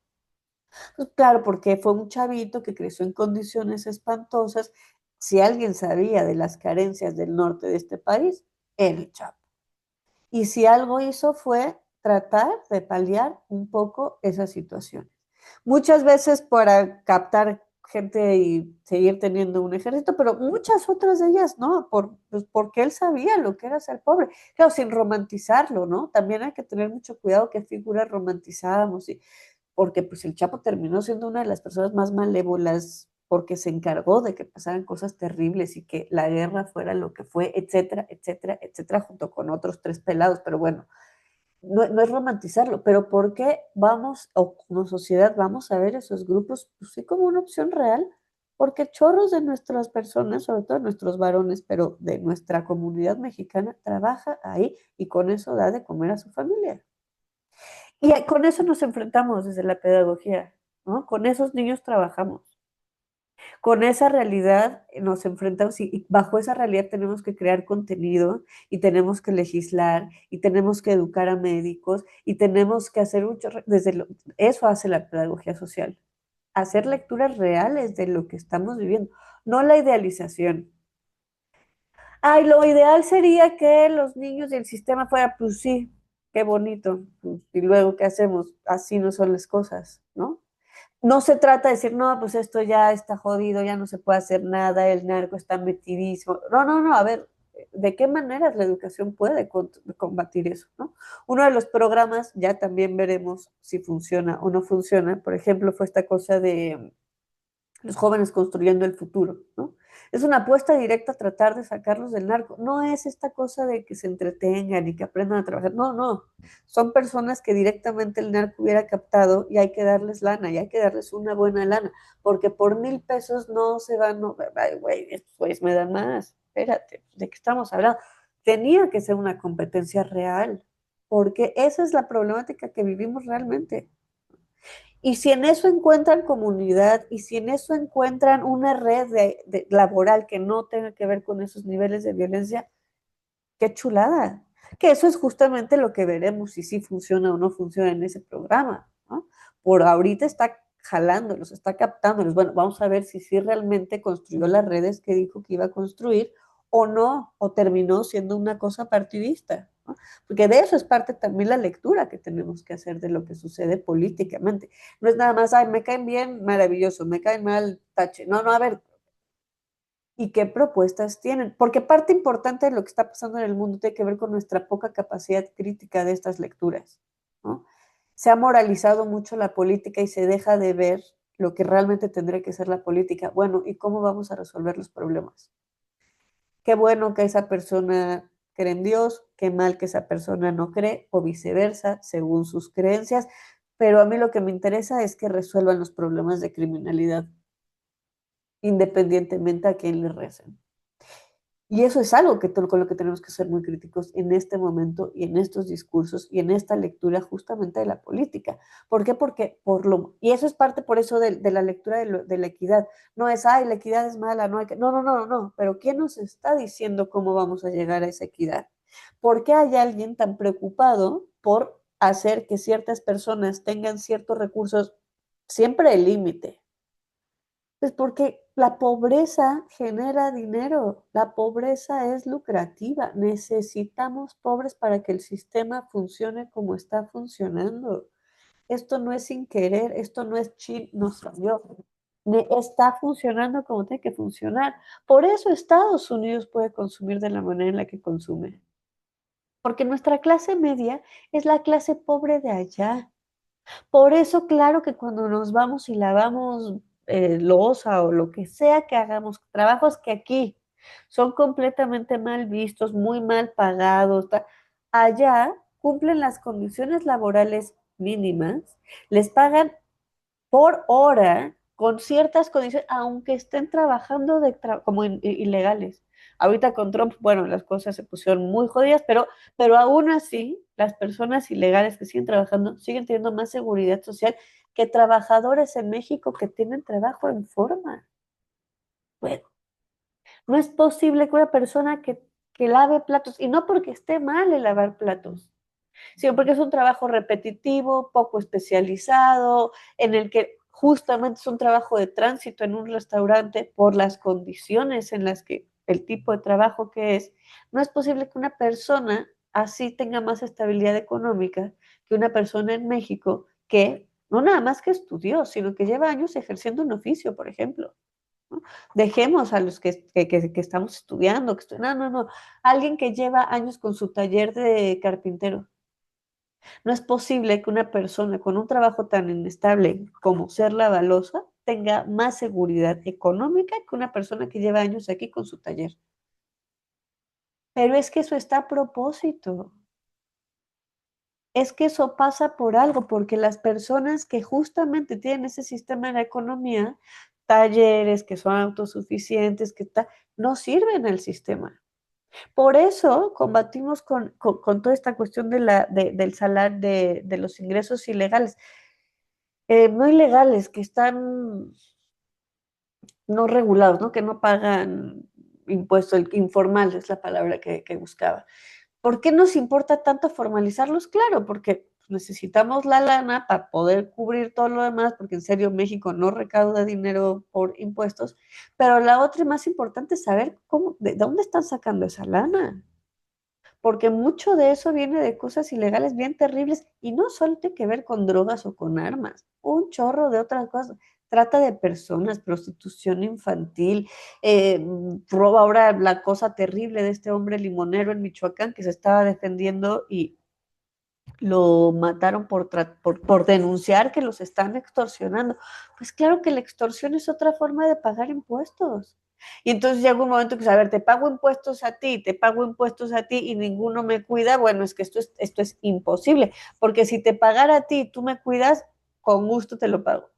Pues claro, porque fue un chavito que creció en condiciones espantosas. Si alguien sabía de las carencias del norte de este país, era el Chapo. Y si algo hizo fue tratar de paliar un poco esas situaciones. Muchas veces para captar gente y seguir teniendo un ejército, pero muchas otras de ellas no, pues porque él sabía lo que era ser pobre. Claro, sin romantizarlo, ¿no? También hay que tener mucho cuidado qué figuras romantizábamos, porque pues el Chapo terminó siendo una de las personas más malévolas porque se encargó de que pasaran cosas terribles y que la guerra fuera lo que fue, etcétera, etcétera, etcétera, junto con otros tres pelados, pero bueno, no es romantizarlo, pero ¿por qué vamos, o como sociedad, vamos a ver esos grupos, pues sí, como una opción real? Porque chorros de nuestras personas, sobre todo nuestros varones, pero de nuestra comunidad mexicana, trabaja ahí y con eso da de comer a su familia. Y con eso nos enfrentamos desde la pedagogía, ¿no? Con esos niños trabajamos. Con esa realidad nos enfrentamos y bajo esa realidad tenemos que crear contenido y tenemos que legislar y tenemos que educar a médicos y tenemos que hacer mucho, eso hace la pedagogía social, hacer lecturas reales de lo que estamos viviendo, no la idealización. Ay, lo ideal sería que los niños y el sistema fuera, pues sí, qué bonito, pues, y luego, ¿qué hacemos? Así no son las cosas, ¿no? No se trata de decir, no, pues esto ya está jodido, ya no se puede hacer nada, el narco está metidísimo. No, no, no, a ver, ¿de qué maneras la educación puede combatir eso, ¿no? Uno de los programas, ya también veremos si funciona o no funciona, por ejemplo, fue esta cosa de los jóvenes construyendo el futuro, ¿no? Es una apuesta directa a tratar de sacarlos del narco. No es esta cosa de que se entretengan y que aprendan a trabajar. No, no. Son personas que directamente el narco hubiera captado y hay que darles lana y hay que darles una buena lana, porque por 1,000 pesos no se van, no, ay, güey, estos güeyes me dan más. Espérate, ¿de qué estamos hablando? Tenía que ser una competencia real, porque esa es la problemática que vivimos realmente. Y si en eso encuentran comunidad y si en eso encuentran una red laboral que no tenga que ver con esos niveles de violencia, qué chulada. Que eso es justamente lo que veremos si sí funciona o no funciona en ese programa, ¿no? Por ahorita está jalándolos, está captándolos. Bueno, vamos a ver si sí realmente construyó las redes que dijo que iba a construir o no, o terminó siendo una cosa partidista, ¿no? Porque de eso es parte también la lectura que tenemos que hacer de lo que sucede políticamente. No es nada más, ay, me caen bien, maravilloso, me caen mal, tache. No, no, a ver, ¿y qué propuestas tienen? Porque parte importante de lo que está pasando en el mundo tiene que ver con nuestra poca capacidad crítica de estas lecturas, ¿no? Se ha moralizado mucho la política y se deja de ver lo que realmente tendría que ser la política. Bueno, ¿y cómo vamos a resolver los problemas? Qué bueno que esa persona cree en Dios, qué mal que esa persona no cree, o viceversa, según sus creencias, pero a mí lo que me interesa es que resuelvan los problemas de criminalidad, independientemente a quién le recen. Y eso es algo que con lo que tenemos que ser muy críticos en este momento y en estos discursos y en esta lectura justamente de la política. ¿Por qué? Porque y eso es parte por eso de la lectura de la equidad. No es, ay, la equidad es mala, no hay que, no, no, no, no, pero ¿quién nos está diciendo cómo vamos a llegar a esa equidad? ¿Por qué hay alguien tan preocupado por hacer que ciertas personas tengan ciertos recursos? Siempre el límite, pues porque la pobreza genera dinero, la pobreza es lucrativa, necesitamos pobres para que el sistema funcione como está funcionando. Esto no es sin querer, esto no es chin, no salió. Está funcionando como tiene que funcionar. Por eso Estados Unidos puede consumir de la manera en la que consume. Porque nuestra clase media es la clase pobre de allá. Por eso, claro que cuando nos vamos y lavamos loza o lo que sea que hagamos, trabajos que aquí son completamente mal vistos, muy mal pagados, allá cumplen las condiciones laborales mínimas, les pagan por hora con ciertas condiciones, aunque estén trabajando como ilegales. Ahorita con Trump, bueno, las cosas se pusieron muy jodidas, pero aún así, las personas ilegales que siguen trabajando siguen teniendo más seguridad social que trabajadores en México que tienen trabajo en forma. Bueno, no es posible que una persona que lave platos, y no porque esté mal el lavar platos, sino porque es un trabajo repetitivo, poco especializado, en el que justamente es un trabajo de tránsito en un restaurante por las condiciones en las que el tipo de trabajo que es, no es posible que una persona así tenga más estabilidad económica que una persona en México que no nada más que estudió, sino que lleva años ejerciendo un oficio, por ejemplo. ¿No? Dejemos a los que estamos estudiando, no, no, no, alguien que lleva años con su taller de carpintero. No es posible que una persona con un trabajo tan inestable como ser la balosa tenga más seguridad económica que una persona que lleva años aquí con su taller. Pero es que eso está a propósito. Es que eso pasa por algo, porque las personas que justamente tienen ese sistema de la economía, talleres que son autosuficientes, no sirven al sistema. Por eso combatimos con toda esta cuestión del salario, de los ingresos ilegales. No ilegales, que están no regulados, ¿no? Que no pagan impuestos, informal es la palabra que buscaba. ¿Por qué nos importa tanto formalizarlos? Claro, porque necesitamos la lana para poder cubrir todo lo demás, porque en serio México no recauda dinero por impuestos, pero la otra y más importante es saber de dónde están sacando esa lana, porque mucho de eso viene de cosas ilegales bien terribles y no solo tiene que ver con drogas o con armas, un chorro de otras cosas. Trata de personas, prostitución infantil, roba ahora la cosa terrible de este hombre limonero en Michoacán que se estaba defendiendo y lo mataron por denunciar que los están extorsionando. Pues claro que la extorsión es otra forma de pagar impuestos. Y entonces llega un momento que, a ver, te pago impuestos a ti, te pago impuestos a ti y ninguno me cuida. Bueno, es que esto es imposible, porque si te pagara a ti y tú me cuidas, con gusto te lo pago.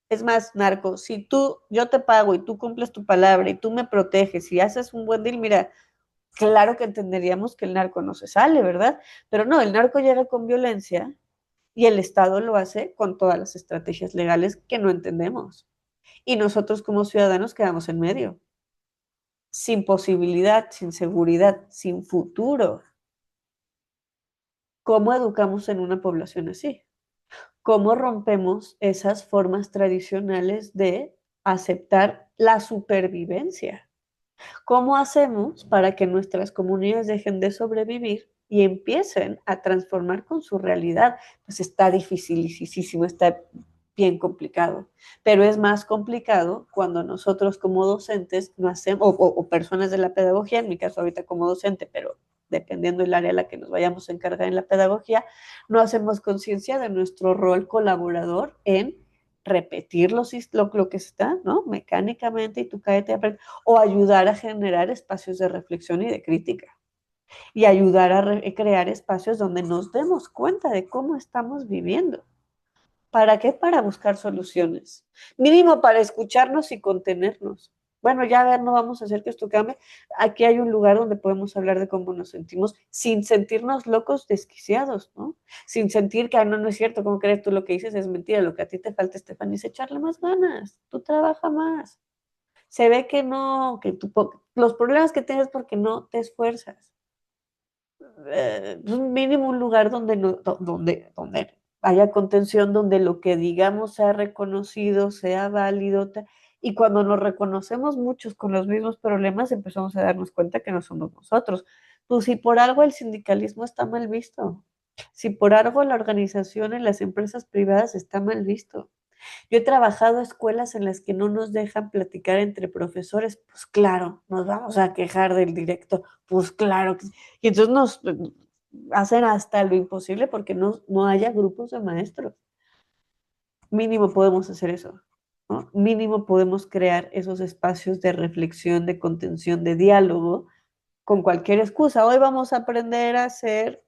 Es más, narco, si yo te pago y tú cumples tu palabra y tú me proteges y haces un buen deal, mira, claro que entenderíamos que el narco no se sale, ¿verdad? Pero no, el narco llega con violencia y el Estado lo hace con todas las estrategias legales que no entendemos. Y nosotros como ciudadanos quedamos en medio, sin posibilidad, sin seguridad, sin futuro. ¿Cómo educamos en una población así? ¿Cómo rompemos esas formas tradicionales de aceptar la supervivencia? ¿Cómo hacemos para que nuestras comunidades dejen de sobrevivir y empiecen a transformar con su realidad? Pues está dificilísimo, está bien complicado, pero es más complicado cuando nosotros como docentes no hacemos, o personas de la pedagogía, en mi caso ahorita como docente, pero dependiendo del área a la que nos vayamos a encargar en la pedagogía, no hacemos conciencia de nuestro rol colaborador en repetir lo que está, ¿no? Mecánicamente y tú cállate y aprende, o ayudar a generar espacios de reflexión y de crítica, y ayudar a crear espacios donde nos demos cuenta de cómo estamos viviendo. ¿Para qué? Para buscar soluciones. Mínimo para escucharnos y contenernos. Bueno, ya a ver, no vamos a hacer que esto cambie. Aquí hay un lugar donde podemos hablar de cómo nos sentimos sin sentirnos locos, desquiciados, ¿no? Sin sentir que, no, no es cierto, ¿cómo crees tú lo que dices? Es mentira. Lo que a ti te falta, Stephanie, es echarle más ganas. Tú trabaja más. Se ve que no, que tú, los problemas que tienes porque no te esfuerzas. Un mínimo un lugar donde, no, donde haya contención, donde lo que digamos sea reconocido, sea válido, y cuando nos reconocemos muchos con los mismos problemas, empezamos a darnos cuenta que no somos nosotros. Pues si por algo el sindicalismo está mal visto, si por algo la organización en las empresas privadas está mal visto. Yo he trabajado en escuelas en las que no nos dejan platicar entre profesores, pues claro, nos vamos a quejar del directo, pues claro. Y entonces nos hacen hasta lo imposible porque no haya grupos de maestros. Mínimo podemos hacer eso, ¿no? Mínimo podemos crear esos espacios de reflexión, de contención, de diálogo con cualquier excusa. Hoy vamos a aprender a hacer,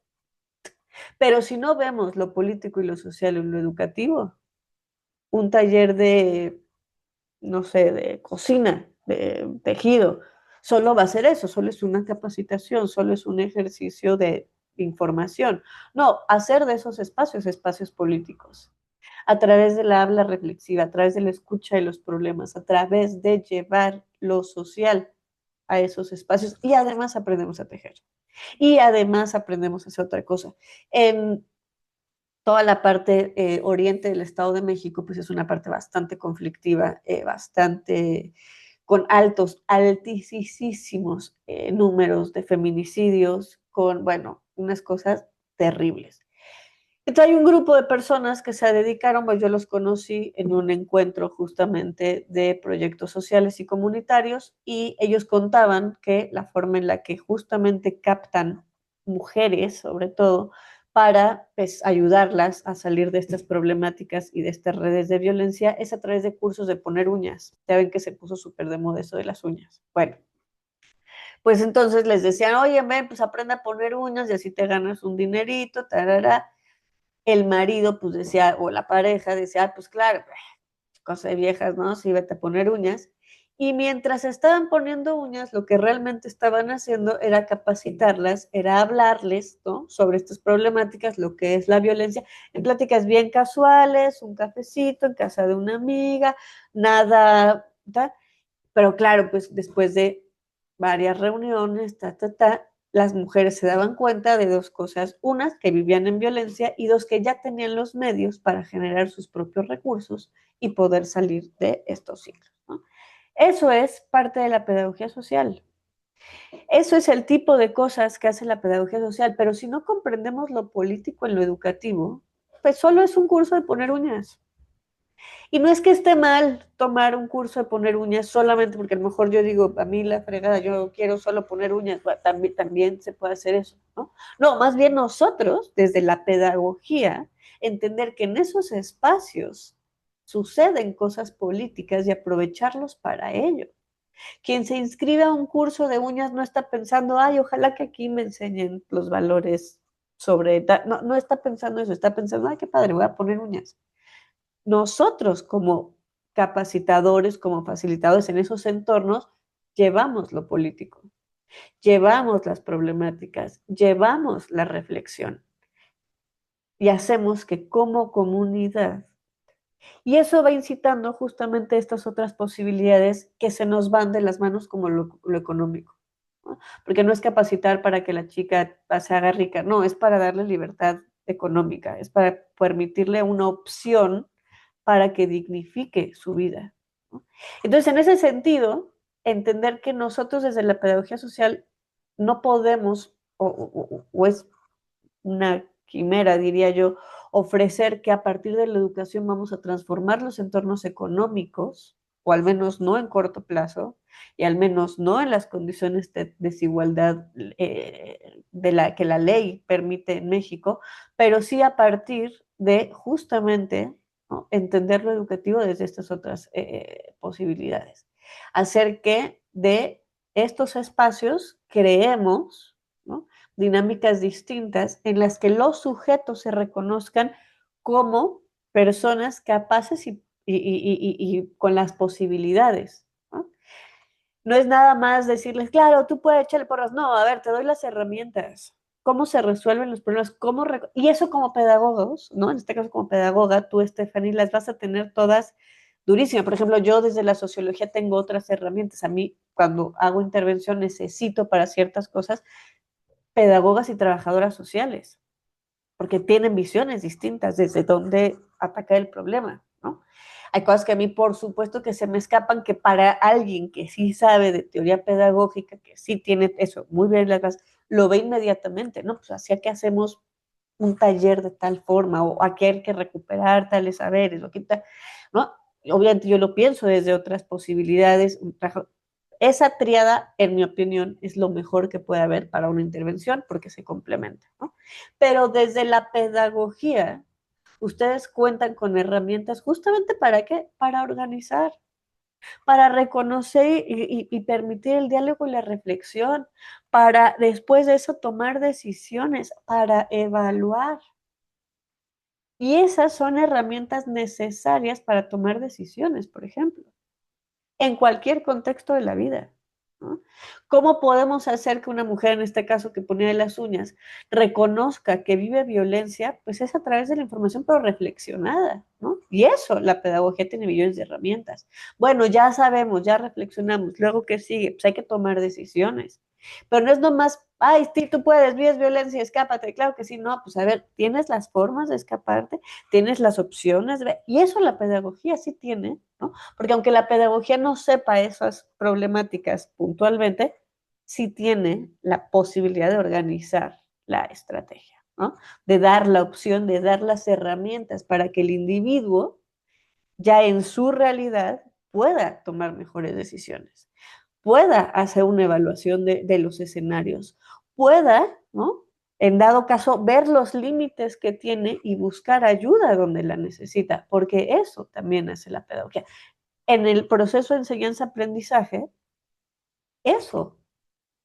pero si no vemos lo político y lo social en lo educativo, un taller de no sé, de cocina, de tejido. Solo va a ser eso, solo es una capacitación, solo es un ejercicio de información. No, hacer de esos espacios espacios políticos, a través de la habla reflexiva, a través de la escucha de los problemas, a través de llevar lo social a esos espacios y además aprendemos a tejer. Y además aprendemos a hacer otra cosa. En toda la parte oriente del Estado de México, pues es una parte bastante conflictiva, bastante con altísimos números de feminicidios, con, bueno, unas cosas terribles. Entonces hay un grupo de personas que se dedicaron, pues yo los conocí en un encuentro justamente de proyectos sociales y comunitarios y ellos contaban que la forma en la que justamente captan mujeres, sobre todo, para pues, ayudarlas a salir de estas problemáticas y de estas redes de violencia es a través de cursos de poner uñas. Ya ven que se puso súper de moda eso de las uñas. Bueno, pues entonces les decían, oye, ven, pues aprende a poner uñas y así te ganas un dinerito, tarara. El marido, pues decía, o la pareja decía, ah, pues claro, cosa de viejas, ¿no? Sí, vete a poner uñas. Y mientras estaban poniendo uñas, lo que realmente estaban haciendo era capacitarlas, era hablarles, ¿no? Sobre estas problemáticas, lo que es la violencia, en pláticas bien casuales, un cafecito en casa de una amiga, nada, ¿tá? Pero claro, pues después de varias reuniones, las mujeres se daban cuenta de dos cosas. Unas, que vivían en violencia y dos, que ya tenían los medios para generar sus propios recursos y poder salir de estos ciclos, ¿no? Eso es parte de la pedagogía social. Eso es el tipo de cosas que hace la pedagogía social, pero si no comprendemos lo político en lo educativo, pues solo es un curso de poner uñas. Y no es que esté mal tomar un curso de poner uñas solamente porque a lo mejor yo digo, a mí la fregada, yo quiero solo poner uñas, bueno, también se puede hacer eso, ¿no? No, más bien nosotros, desde la pedagogía, entender que en esos espacios suceden cosas políticas y aprovecharlos para ello. Quien se inscribe a un curso de uñas no está pensando, ay, ojalá que aquí me enseñen los valores sobre, no, no está pensando eso, está pensando, ay, qué padre, voy a poner uñas. Nosotros como capacitadores, como facilitadores en esos entornos, llevamos lo político, llevamos las problemáticas, llevamos la reflexión y hacemos que como comunidad, y eso va incitando justamente estas otras posibilidades que se nos van de las manos como lo económico, ¿no? Porque no es capacitar para que la chica se haga rica, no, es para darle libertad económica, es para permitirle una opción para que dignifique su vida, ¿no? Entonces, en ese sentido, entender que nosotros desde la pedagogía social no podemos, o es una quimera, diría yo, ofrecer que a partir de la educación vamos a transformar los entornos económicos, o al menos no en corto plazo, y al menos no en las condiciones de desigualdad de la que la ley permite en México, pero sí a partir de justamente, ¿no?, entender lo educativo desde estas otras posibilidades. Hacer que de estos espacios creemos, ¿no?, dinámicas distintas en las que los sujetos se reconozcan como personas capaces y con las posibilidades, ¿no? No es nada más decirles, claro, tú puedes echarle porras. No, a ver, te doy las herramientas. ¿Cómo se resuelven los problemas? Y eso como pedagogos, ¿no? En este caso como pedagoga, tú, Stephanie, las vas a tener todas durísimas. Por ejemplo, yo desde la sociología tengo otras herramientas. A mí, cuando hago intervención, necesito para ciertas cosas pedagogas y trabajadoras sociales, porque tienen visiones distintas desde dónde atacar el problema, ¿no? Hay cosas que a mí, por supuesto, que se me escapan, que para alguien que sí sabe de teoría pedagógica, que sí tiene eso muy bien en las bases, lo ve inmediatamente, ¿no? Pues así que hacemos un taller de tal forma, o aquí hay que recuperar tales saberes, o quita, ¿no? Obviamente yo lo pienso desde otras posibilidades. Esa tríada, en mi opinión, es lo mejor que puede haber para una intervención porque se complementa, ¿no? Pero desde la pedagogía, ustedes cuentan con herramientas justamente ¿para qué? Para organizar, para reconocer y permitir el diálogo y la reflexión, para después de eso tomar decisiones, para evaluar. Y esas son herramientas necesarias para tomar decisiones, por ejemplo, en cualquier contexto de la vida, ¿no? ¿Cómo podemos hacer que una mujer, en este caso que ponía de las uñas, reconozca que vive violencia? Pues es a través de la información, pero reflexionada, ¿no? Y eso, la pedagogía tiene millones de herramientas. Bueno, ya sabemos, ya reflexionamos, luego ¿qué sigue? Pues hay que tomar decisiones. Pero no es nomás, ay, sí, tú puedes, vives violencia, escápate. Claro que sí, no, pues a ver, tienes las formas de escaparte, tienes las opciones, y eso la pedagogía sí tiene, ¿no? Porque aunque la pedagogía no sepa esas problemáticas puntualmente, sí tiene la posibilidad de organizar la estrategia, ¿no? De dar la opción, de dar las herramientas para que el individuo ya en su realidad pueda tomar mejores decisiones, pueda hacer una evaluación de los escenarios, pueda, ¿no?, en dado caso, ver los límites que tiene y buscar ayuda donde la necesita, porque eso también hace la pedagogía. En el proceso de enseñanza-aprendizaje, eso,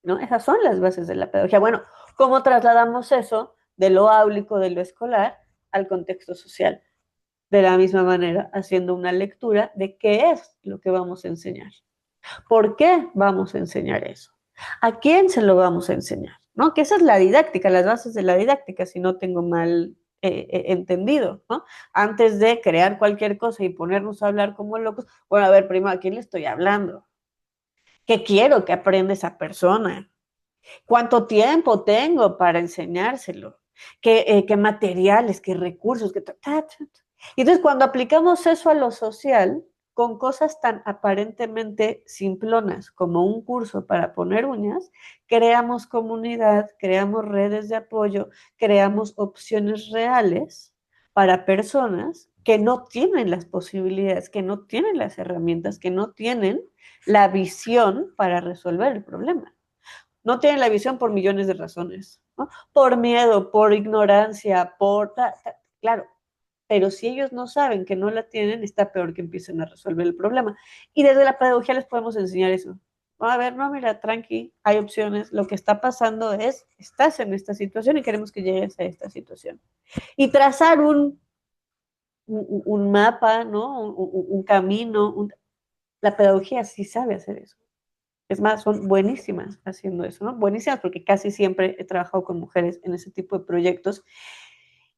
¿no? Esas son las bases de la pedagogía. Bueno, ¿cómo trasladamos eso de lo áulico, de lo escolar, al contexto social? De la misma manera, haciendo una lectura de qué es lo que vamos a enseñar. ¿Por qué vamos a enseñar eso? ¿A quién se lo vamos a enseñar? ¿No? Que esa es la didáctica, las bases de la didáctica, si no tengo mal entendido, ¿no? Antes de crear cualquier cosa y ponernos a hablar como locos, bueno, a ver, primo, ¿a quién le estoy hablando? ¿Qué quiero que aprenda esa persona? ¿Cuánto tiempo tengo para enseñárselo? ¿Qué materiales, qué recursos? Y entonces cuando aplicamos eso a lo social, con cosas tan aparentemente simplonas como un curso para poner uñas, creamos comunidad, creamos redes de apoyo, creamos opciones reales para personas que no tienen las posibilidades, que no tienen las herramientas, que no tienen la visión para resolver el problema. No tienen la visión por millones de razones, ¿no? Por miedo, por ignorancia, claro, pero si ellos no saben que no la tienen, está peor que empiecen a resolver el problema. Y desde la pedagogía les podemos enseñar eso. A ver, no, mira, tranqui, hay opciones. Lo que está pasando es, estás en esta situación y queremos que llegues a esta situación. Y trazar un mapa, ¿no? Un camino. La pedagogía sí sabe hacer eso. Es más, son buenísimas haciendo eso, ¿no? Buenísimas porque casi siempre he trabajado con mujeres en ese tipo de proyectos.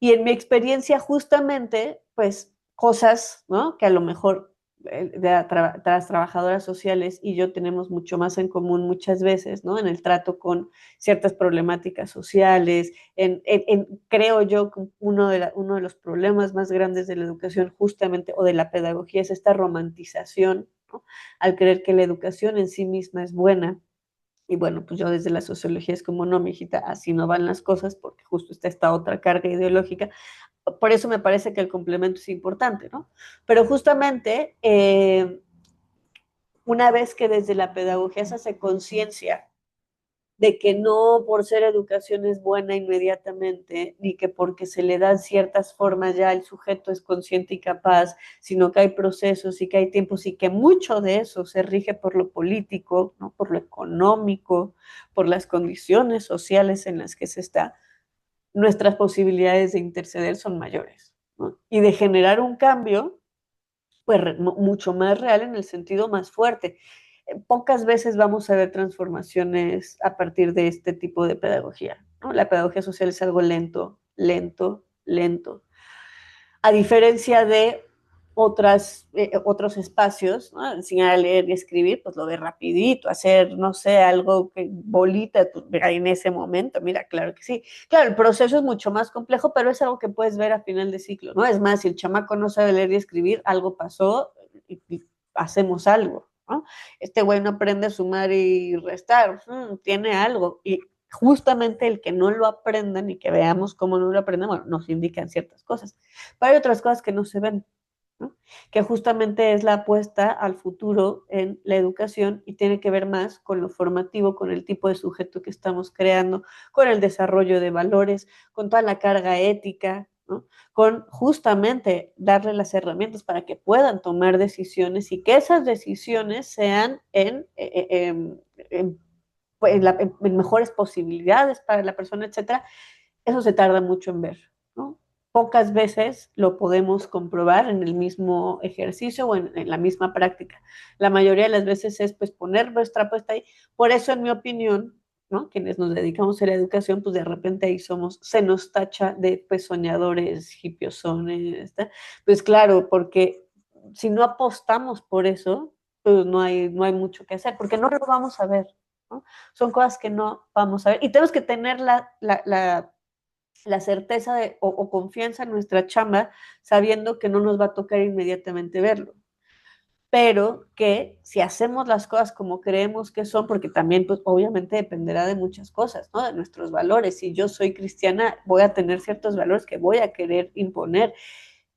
Y en mi experiencia, justamente, pues cosas, ¿no?, que a lo mejor las trabajadoras sociales y yo tenemos mucho más en común muchas veces, ¿no? En el trato con ciertas problemáticas sociales, creo yo que uno de los problemas más grandes de la educación justamente o de la pedagogía es esta romantización ¿no? Al creer que la educación en sí misma es buena. Y bueno, pues yo desde la sociología es como, no, mijita, así no van las cosas, porque justo está esta otra carga ideológica. Por eso me parece que el complemento es importante, ¿no? Pero justamente, una vez que desde la pedagogía se hace conciencia de que no por ser educación es buena inmediatamente, ni que porque se le dan ciertas formas ya el sujeto es consciente y capaz, sino que hay procesos y que hay tiempos y que mucho de eso se rige por lo político, ¿no? Por lo económico, por las condiciones sociales en las que se está, nuestras posibilidades de interceder son mayores, ¿no? Y de generar un cambio pues mucho más real en el sentido más fuerte. Pocas veces vamos a ver transformaciones a partir de este tipo de pedagogía, ¿no? La pedagogía social es algo lento, lento, lento. A diferencia de otros espacios, ¿no? Enseñar a leer y escribir, pues lo ve rapidito, hacer, no sé, algo que bolita, pues, en ese momento, mira, claro que sí. Claro, el proceso es mucho más complejo, pero es algo que puedes ver a final de ciclo, ¿no? Es más, si el chamaco no sabe leer y escribir, algo pasó y hacemos algo, ¿no? Este güey no aprende a sumar y restar, tiene algo, y justamente el que no lo aprendan y que veamos cómo no lo aprenden, bueno, nos indican ciertas cosas. Pero hay otras cosas que no se ven, ¿no? Que justamente es la apuesta al futuro en la educación y tiene que ver más con lo formativo, con el tipo de sujeto que estamos creando, con el desarrollo de valores, con toda la carga ética, ¿no? Con justamente darle las herramientas para que puedan tomar decisiones y que esas decisiones sean en mejores posibilidades para la persona, etcétera. Eso se tarda mucho en ver, ¿no? Pocas veces lo podemos comprobar en el mismo ejercicio o en la misma práctica. La mayoría de las veces es pues poner nuestra apuesta ahí. Por eso, en mi opinión, ¿no? Quienes nos dedicamos a la educación, pues de repente ahí somos, se nos tacha de pues soñadores, hipiosones, ¿tá? Pues claro, porque si no apostamos por eso, pues no hay mucho que hacer, porque no lo vamos a ver, ¿no? Son cosas que no vamos a ver y tenemos que tener la certeza o confianza en nuestra chamba, sabiendo que no nos va a tocar inmediatamente verlo. Pero que si hacemos las cosas como creemos que son, porque también, pues obviamente dependerá de muchas cosas, ¿no? De nuestros valores. Si yo soy cristiana, voy a tener ciertos valores que voy a querer imponer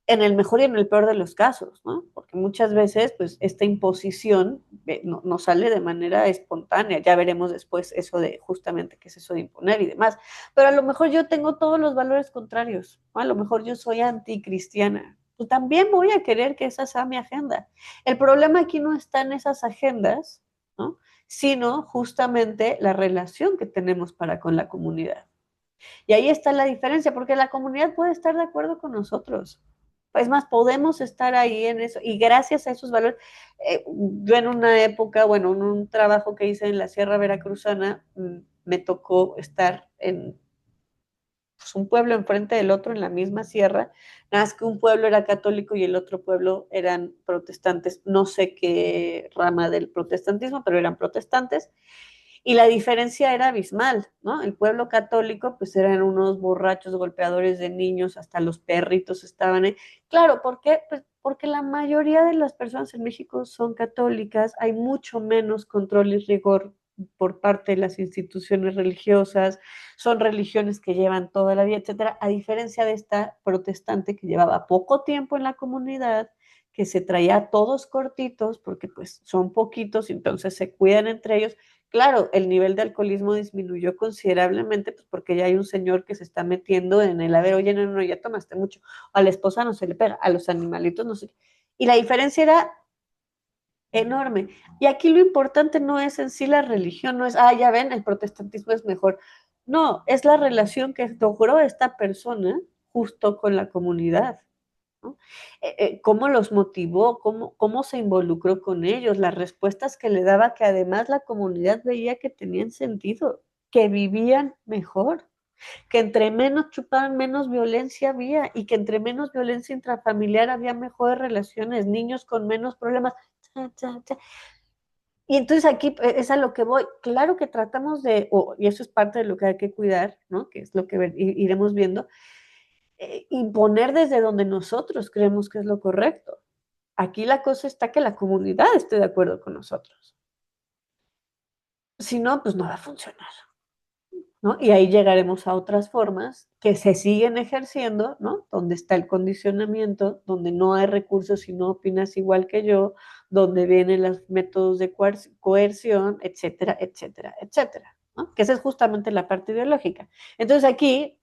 en el mejor y en el peor de los casos, ¿no? Porque muchas veces, pues, esta imposición no sale de manera espontánea. Ya veremos después eso de justamente qué es eso de imponer y demás. Pero a lo mejor yo tengo todos los valores contrarios, ¿no? A lo mejor yo soy anticristiana. Pues también voy a querer que esa sea mi agenda. El problema aquí no está en esas agendas, ¿no? Sino justamente la relación que tenemos para con la comunidad. Y ahí está la diferencia, porque la comunidad puede estar de acuerdo con nosotros. Es más, podemos estar ahí en eso y gracias a esos valores, yo en una época, bueno, en un trabajo que hice en la Sierra Veracruzana, me tocó estar en pues, un pueblo enfrente del otro en la misma sierra, nada más que un pueblo era católico y el otro pueblo eran protestantes, no sé qué rama del protestantismo, pero eran protestantes, y la diferencia era abismal, ¿no? El pueblo católico, pues eran unos borrachos golpeadores de niños, hasta los perritos estaban ahí. Claro, ¿por qué? Pues porque la mayoría de las personas en México son católicas, hay mucho menos control y rigor por parte de las instituciones religiosas, son religiones que llevan toda la vida, etcétera, a diferencia de esta protestante que llevaba poco tiempo en la comunidad, que se traía a todos cortitos, porque pues son poquitos, entonces se cuidan entre ellos. Claro, el nivel de alcoholismo disminuyó considerablemente, pues porque ya hay un señor que se está metiendo en el haber, oye, no, no, ya tomaste mucho, a la esposa no se le pega, a los animalitos no se. Y la diferencia era enorme. Y aquí lo importante no es en sí la religión, no es, ya ven, el protestantismo es mejor. No, es la relación que logró esta persona justo con la comunidad, ¿no? Cómo los motivó, cómo se involucró con ellos, las respuestas que le daba, que además la comunidad veía que tenían sentido, que vivían mejor, que entre menos chupaban, menos violencia había y que entre menos violencia intrafamiliar había mejores relaciones, niños con menos problemas. Cha, cha, cha. Y entonces aquí es a lo que voy. Claro que tratamos de, y eso es parte de lo que hay que cuidar, ¿no? Que es lo que iremos viendo, imponer desde donde nosotros creemos que es lo correcto. Aquí la cosa está que la comunidad esté de acuerdo con nosotros. Si no, pues no va a funcionar, ¿no? Y ahí llegaremos a otras formas que se siguen ejerciendo, ¿no? Donde está el condicionamiento, donde no hay recursos y no opinas igual que yo, donde vienen los métodos de coerción, etcétera, etcétera, etcétera, ¿no? Que esa es justamente la parte ideológica. Entonces aquí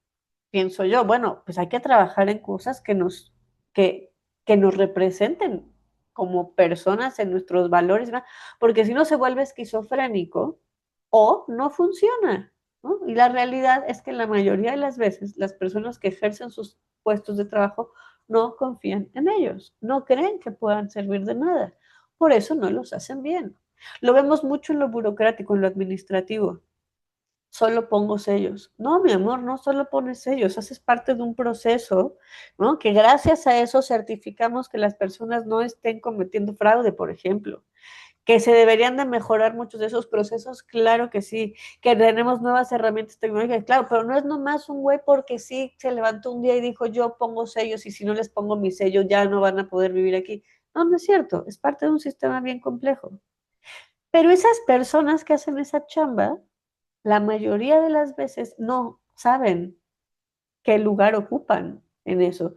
pienso yo, bueno, pues hay que trabajar en cosas que, que nos representen como personas en nuestros valores, ¿no? Porque si no se vuelve esquizofrénico o no funciona, ¿no? Y la realidad es que la mayoría de las veces las personas que ejercen sus puestos de trabajo no confían en ellos, no creen que puedan servir de nada. Por eso no los hacen bien. Lo vemos mucho en lo burocrático, en lo administrativo. Solo pongo sellos. No, mi amor, no solo pones sellos, haces parte de un proceso, ¿no? Que gracias a eso certificamos que las personas no estén cometiendo fraude, por ejemplo. Que se deberían de mejorar muchos de esos procesos, claro que sí, que tenemos nuevas herramientas tecnológicas, claro, pero no es nomás un güey porque sí se levantó un día y dijo yo pongo sellos y si no les pongo mi sello ya no van a poder vivir aquí. No, no es cierto, es parte de un sistema bien complejo. Pero esas personas que hacen esa chamba, la mayoría de las veces no saben qué lugar ocupan en eso.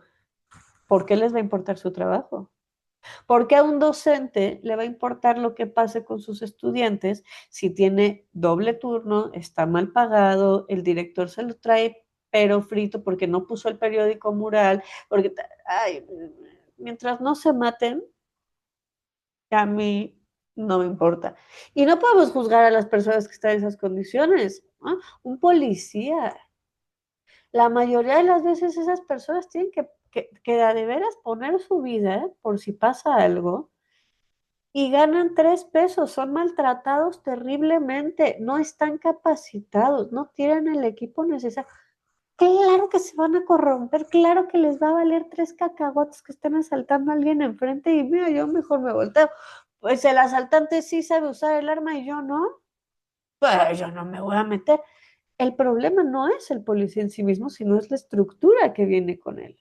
¿Por qué les va a importar su trabajo? ¿Por qué a un docente le va a importar lo que pase con sus estudiantes si tiene doble turno, está mal pagado, el director se lo trae pero frito porque no puso el periódico mural, porque, ay, mientras no se maten, a mí no me importa. Y no podemos juzgar a las personas que están en esas condiciones, ¿no? Un policía, la mayoría de las veces esas personas tienen que de veras poner su vida por si pasa algo y ganan 3 pesos, son maltratados terriblemente, no están capacitados, no tienen el equipo necesario. Claro que se van a corromper, claro que les va a valer 3 cacahuates que estén asaltando a alguien enfrente y mira, yo mejor me volteo. Pues el asaltante sí sabe usar el arma y yo no, pues yo no me voy a meter. El problema no es el policía en sí mismo, sino es la estructura que viene con él.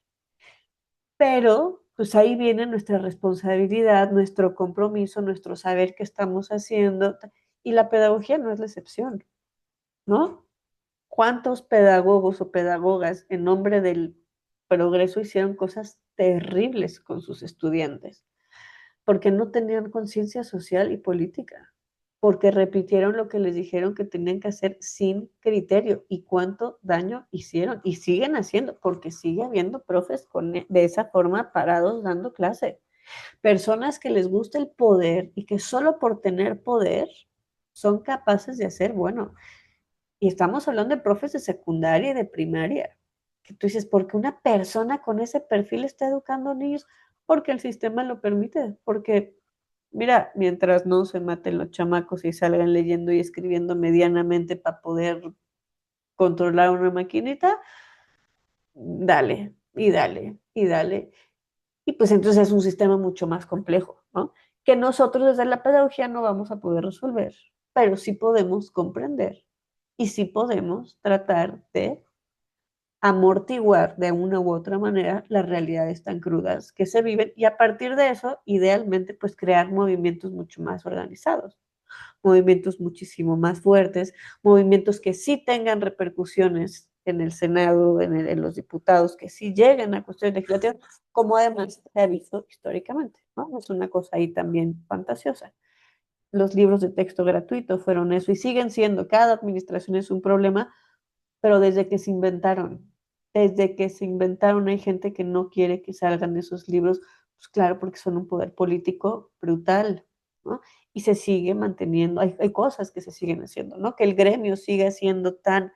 Pero pues ahí viene nuestra responsabilidad, nuestro compromiso, nuestro saber qué estamos haciendo. Y la pedagogía no es la excepción, ¿no? ¿Cuántos pedagogos o pedagogas en nombre del progreso hicieron cosas terribles con sus estudiantes? Porque no tenían conciencia social y política, porque repitieron lo que les dijeron que tenían que hacer sin criterio y cuánto daño hicieron y siguen haciendo, porque sigue habiendo profes de esa forma parados dando clase. Personas que les gusta el poder y que solo por tener poder son capaces de hacer, bueno, y estamos hablando de profes de secundaria y de primaria, que tú dices, ¿por qué una persona con ese perfil está educando a niños? Porque el sistema lo permite, porque mira, mientras no se maten los chamacos y salgan leyendo y escribiendo medianamente para poder controlar una maquinita, dale, y dale, y dale. Y pues entonces es un sistema mucho más complejo, ¿no? Que nosotros desde la pedagogía no vamos a poder resolver, pero sí podemos comprender y sí podemos tratar de amortiguar de una u otra manera las realidades tan crudas que se viven y a partir de eso, idealmente, pues crear movimientos mucho más organizados, movimientos muchísimo más fuertes, movimientos que sí tengan repercusiones en el Senado, en los diputados, que sí lleguen a cuestiones legislativas, como además se ha visto históricamente, ¿no? Es una cosa ahí también fantasiosa. Los libros de texto gratuito fueron eso y siguen siendo, cada administración es un problema, pero desde que se inventaron hay gente que no quiere que salgan esos libros, pues claro, porque son un poder político brutal, ¿no? Y se sigue manteniendo, hay cosas que se siguen haciendo, ¿no? Que el gremio siga siendo tan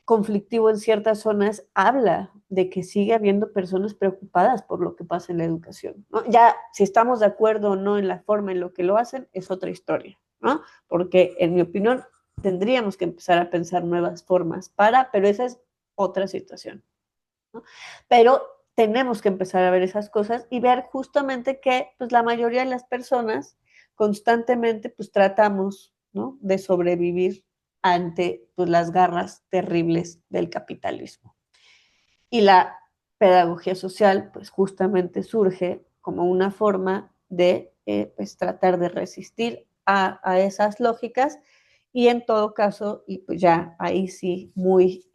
conflictivo en ciertas zonas, habla de que sigue habiendo personas preocupadas por lo que pasa en la educación, ¿no? Ya si estamos de acuerdo o no en la forma en lo que lo hacen, es otra historia, ¿no? Porque en mi opinión tendríamos que empezar a pensar nuevas formas pero esa es otra situación, ¿no? Pero tenemos que empezar a ver esas cosas y ver justamente que pues la mayoría de las personas constantemente pues tratamos, ¿no? De sobrevivir ante pues, las garras terribles del capitalismo. Y la pedagogía social pues justamente surge como una forma de pues tratar de resistir a esas lógicas y en todo caso, y pues ya ahí sí, muy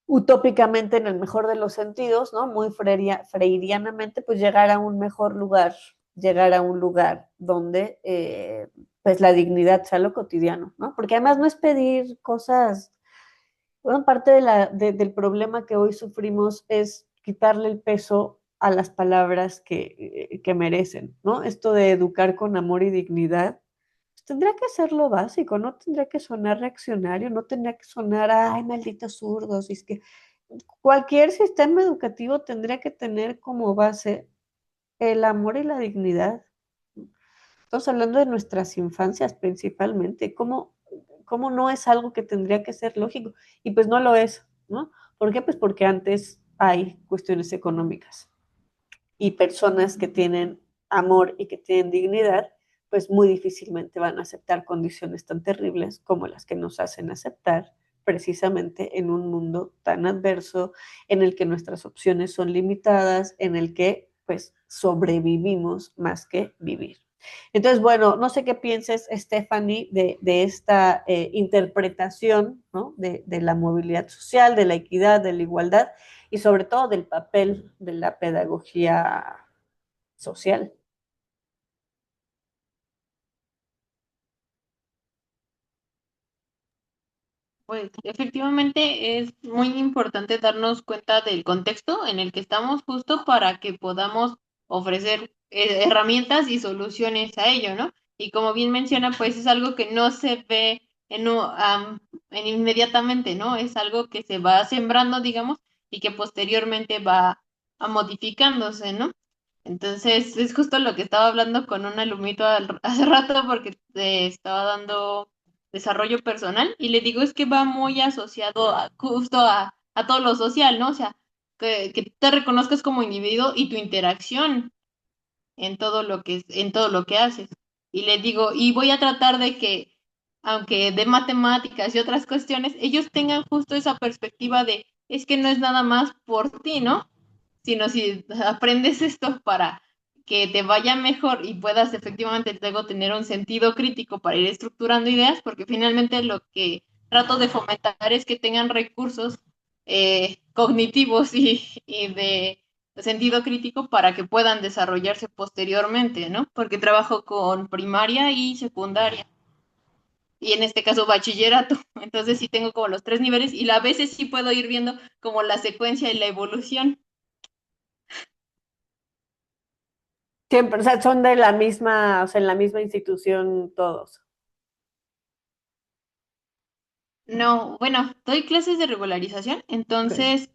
utópicamente en el mejor de los sentidos, ¿no? Muy freirianamente, pues llegar a un mejor lugar, llegar a un lugar donde pues la dignidad sea lo cotidiano, ¿no? Porque además no es pedir cosas, bueno, parte del problema que hoy sufrimos es quitarle el peso a las palabras que merecen, ¿no? Esto de educar con amor y dignidad pues tendría que ser lo básico, no tendría que sonar reaccionario, no tendría que sonar, ay, malditos zurdos, y es que cualquier sistema educativo tendría que tener como base el amor y la dignidad. Estamos hablando de nuestras infancias principalmente, cómo no es algo que tendría que ser lógico, y pues no lo es, ¿no? ¿Por qué? Pues porque antes hay cuestiones económicas y personas que tienen amor y que tienen dignidad, pues muy difícilmente van a aceptar condiciones tan terribles como las que nos hacen aceptar precisamente en un mundo tan adverso, en el que nuestras opciones son limitadas, en el que pues sobrevivimos más que vivir. Entonces, bueno, no sé qué pienses, Stephanie, de esta interpretación, ¿no? De la movilidad social, de la equidad, de la igualdad y sobre todo del papel de la pedagogía social. Pues efectivamente es muy importante darnos cuenta del contexto en el que estamos justo para que podamos ofrecer herramientas y soluciones a ello, ¿no? Y como bien menciona, pues es algo que no se ve en inmediatamente, ¿no? Es algo que se va sembrando, digamos, y que posteriormente va a modificándose, ¿no? Entonces es justo lo que estaba hablando con un alumnito hace rato porque te estaba dando desarrollo personal y le digo es que va muy asociado justo a todo lo social, ¿no? O sea, que te reconozcas como individuo y tu interacción en todo lo que haces. Y le digo, y voy a tratar de que, aunque de matemáticas y otras cuestiones, ellos tengan justo esa perspectiva de, es que no es nada más por ti, ¿no? Sino si aprendes esto para que te vaya mejor y puedas efectivamente luego tener un sentido crítico para ir estructurando ideas, porque finalmente lo que trato de fomentar es que tengan recursos cognitivos y de sentido crítico para que puedan desarrollarse posteriormente, ¿no? Porque trabajo con primaria y secundaria y en este caso bachillerato. Entonces sí tengo como los tres niveles y a veces sí puedo ir viendo como la secuencia y la evolución. Siempre, o sea, son de la misma, o sea, en la misma institución todos. No, bueno, doy clases de regularización, Ok. entonces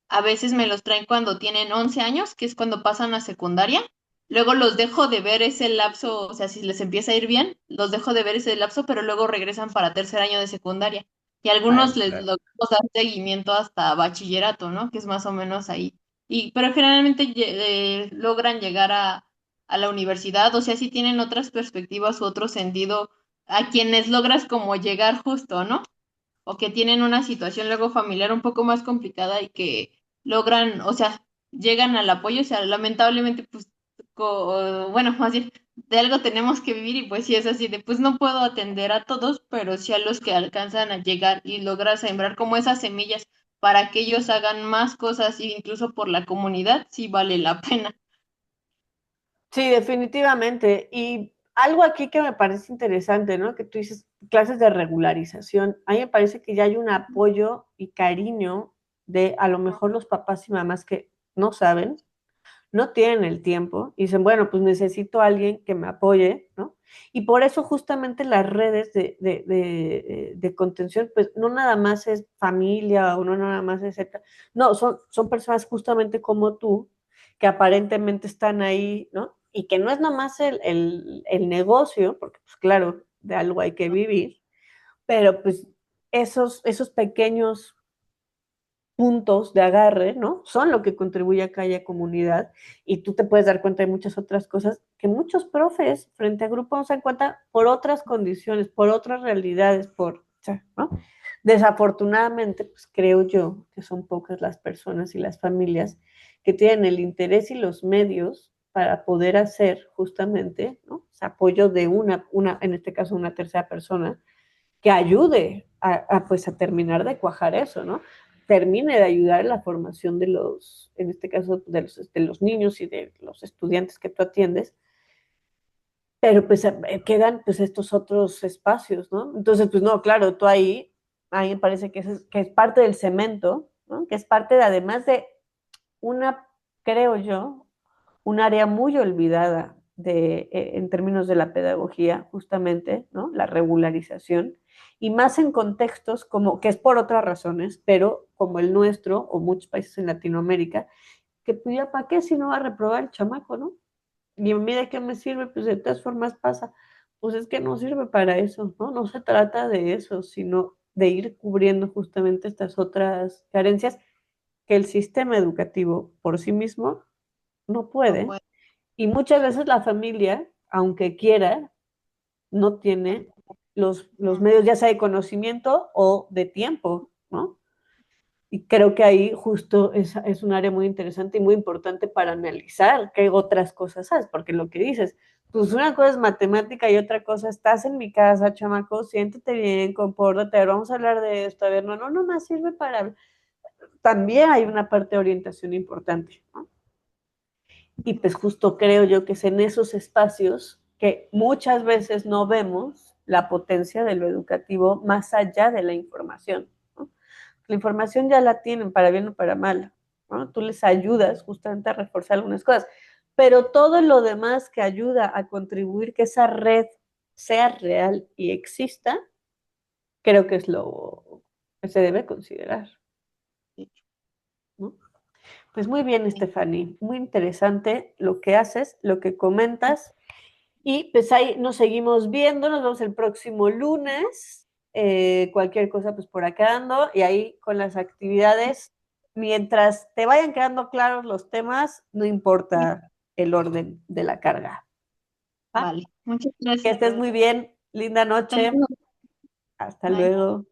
a veces me los traen cuando tienen 11 años, que es cuando pasan a secundaria. Luego los dejo de ver ese lapso, o sea, si les empieza a ir bien, los dejo de ver ese lapso, pero luego regresan para tercer año de secundaria. Y a algunos Claro, les claro. logramos dar seguimiento hasta bachillerato, ¿no? Que es más o menos ahí. Pero generalmente logran llegar a la universidad, o sea, si tienen otras perspectivas u otro sentido a quienes logras como llegar justo, ¿no? O que tienen una situación luego familiar un poco más complicada y que logran, o sea, llegan al apoyo, o sea, lamentablemente, pues, bueno, más bien, de algo tenemos que vivir y pues sí es así de, pues no puedo atender a todos, pero sí a los que alcanzan a llegar y lograr sembrar como esas semillas para que ellos hagan más cosas, e incluso por la comunidad, sí vale la pena. Sí, definitivamente. Y algo aquí que me parece interesante, ¿no? Que tú dices clases de regularización. A mí me parece que ya hay un apoyo y cariño de a lo mejor los papás y mamás que no saben, no tienen el tiempo y dicen, bueno, pues necesito a alguien que me apoye, ¿no? Y por eso justamente las redes de contención, pues no nada más es familia o no nada más es, no, son personas justamente como tú, que aparentemente están ahí, ¿no? Y que no es nada más el negocio, porque pues claro, de algo hay que vivir, pero pues esos pequeños puntos de agarre, ¿no? Son lo que contribuye a que haya comunidad y tú te puedes dar cuenta de muchas otras cosas que muchos profes frente a grupos no se dan cuenta por otras condiciones, por otras realidades, o sea, ¿no? Desafortunadamente, pues creo yo que son pocas las personas y las familias que tienen el interés y los medios para poder hacer justamente, ¿no? O sea, apoyo de en este caso, una tercera persona que ayude pues a terminar de cuajar eso, ¿no? Termine de ayudar en la formación de los, en este caso, de los niños y de los estudiantes que tú atiendes, pero pues quedan pues estos otros espacios, ¿no? Entonces, pues no, claro, tú ahí me parece que es parte del cemento, ¿no? Que es parte de, además de una, creo yo, un área muy olvidada en términos de la pedagogía, justamente, ¿no? La regularización, y más en contextos como, que es por otras razones, pero como el nuestro o muchos países en Latinoamérica, que pues ya para qué si no va a reprobar el chamaco, ¿no? Y a mí de qué me sirve, pues de todas formas pasa. Pues es que no sirve para eso, ¿no? No se trata de eso, sino de ir cubriendo justamente estas otras carencias que el sistema educativo por sí mismo no No puede. puede. Y muchas veces la familia, aunque quiera, no tiene los medios, ya sea de conocimiento o de tiempo, ¿no? Y creo que ahí justo es un área muy interesante y muy importante para analizar qué otras cosas haces, porque lo que dices, pues una cosa es matemática y otra cosa, estás en mi casa, chamaco, siéntete bien, compórtate, a ver, vamos a hablar de esto, a ver, no, no más sirve para... También hay una parte de orientación importante, ¿no? Y pues justo creo yo que es en esos espacios que muchas veces no vemos la potencia de lo educativo más allá de la información, ¿no? La información ya la tienen para bien o para mal, ¿no? Tú les ayudas justamente a reforzar algunas cosas, pero todo lo demás que ayuda a contribuir que esa red sea real y exista, creo que es lo que se debe considerar, ¿no? Pues muy bien, Stephanie, muy interesante lo que haces, lo que comentas. Y pues ahí nos seguimos viendo, nos vemos el próximo lunes. Cualquier cosa, pues por acá ando. Y ahí con las actividades, mientras te vayan quedando claros los temas, no importa el orden de la carga. ¿Ah? Vale, muchas Que gracias. estés muy bien. Linda Hasta noche. luego. Hasta Bye. luego.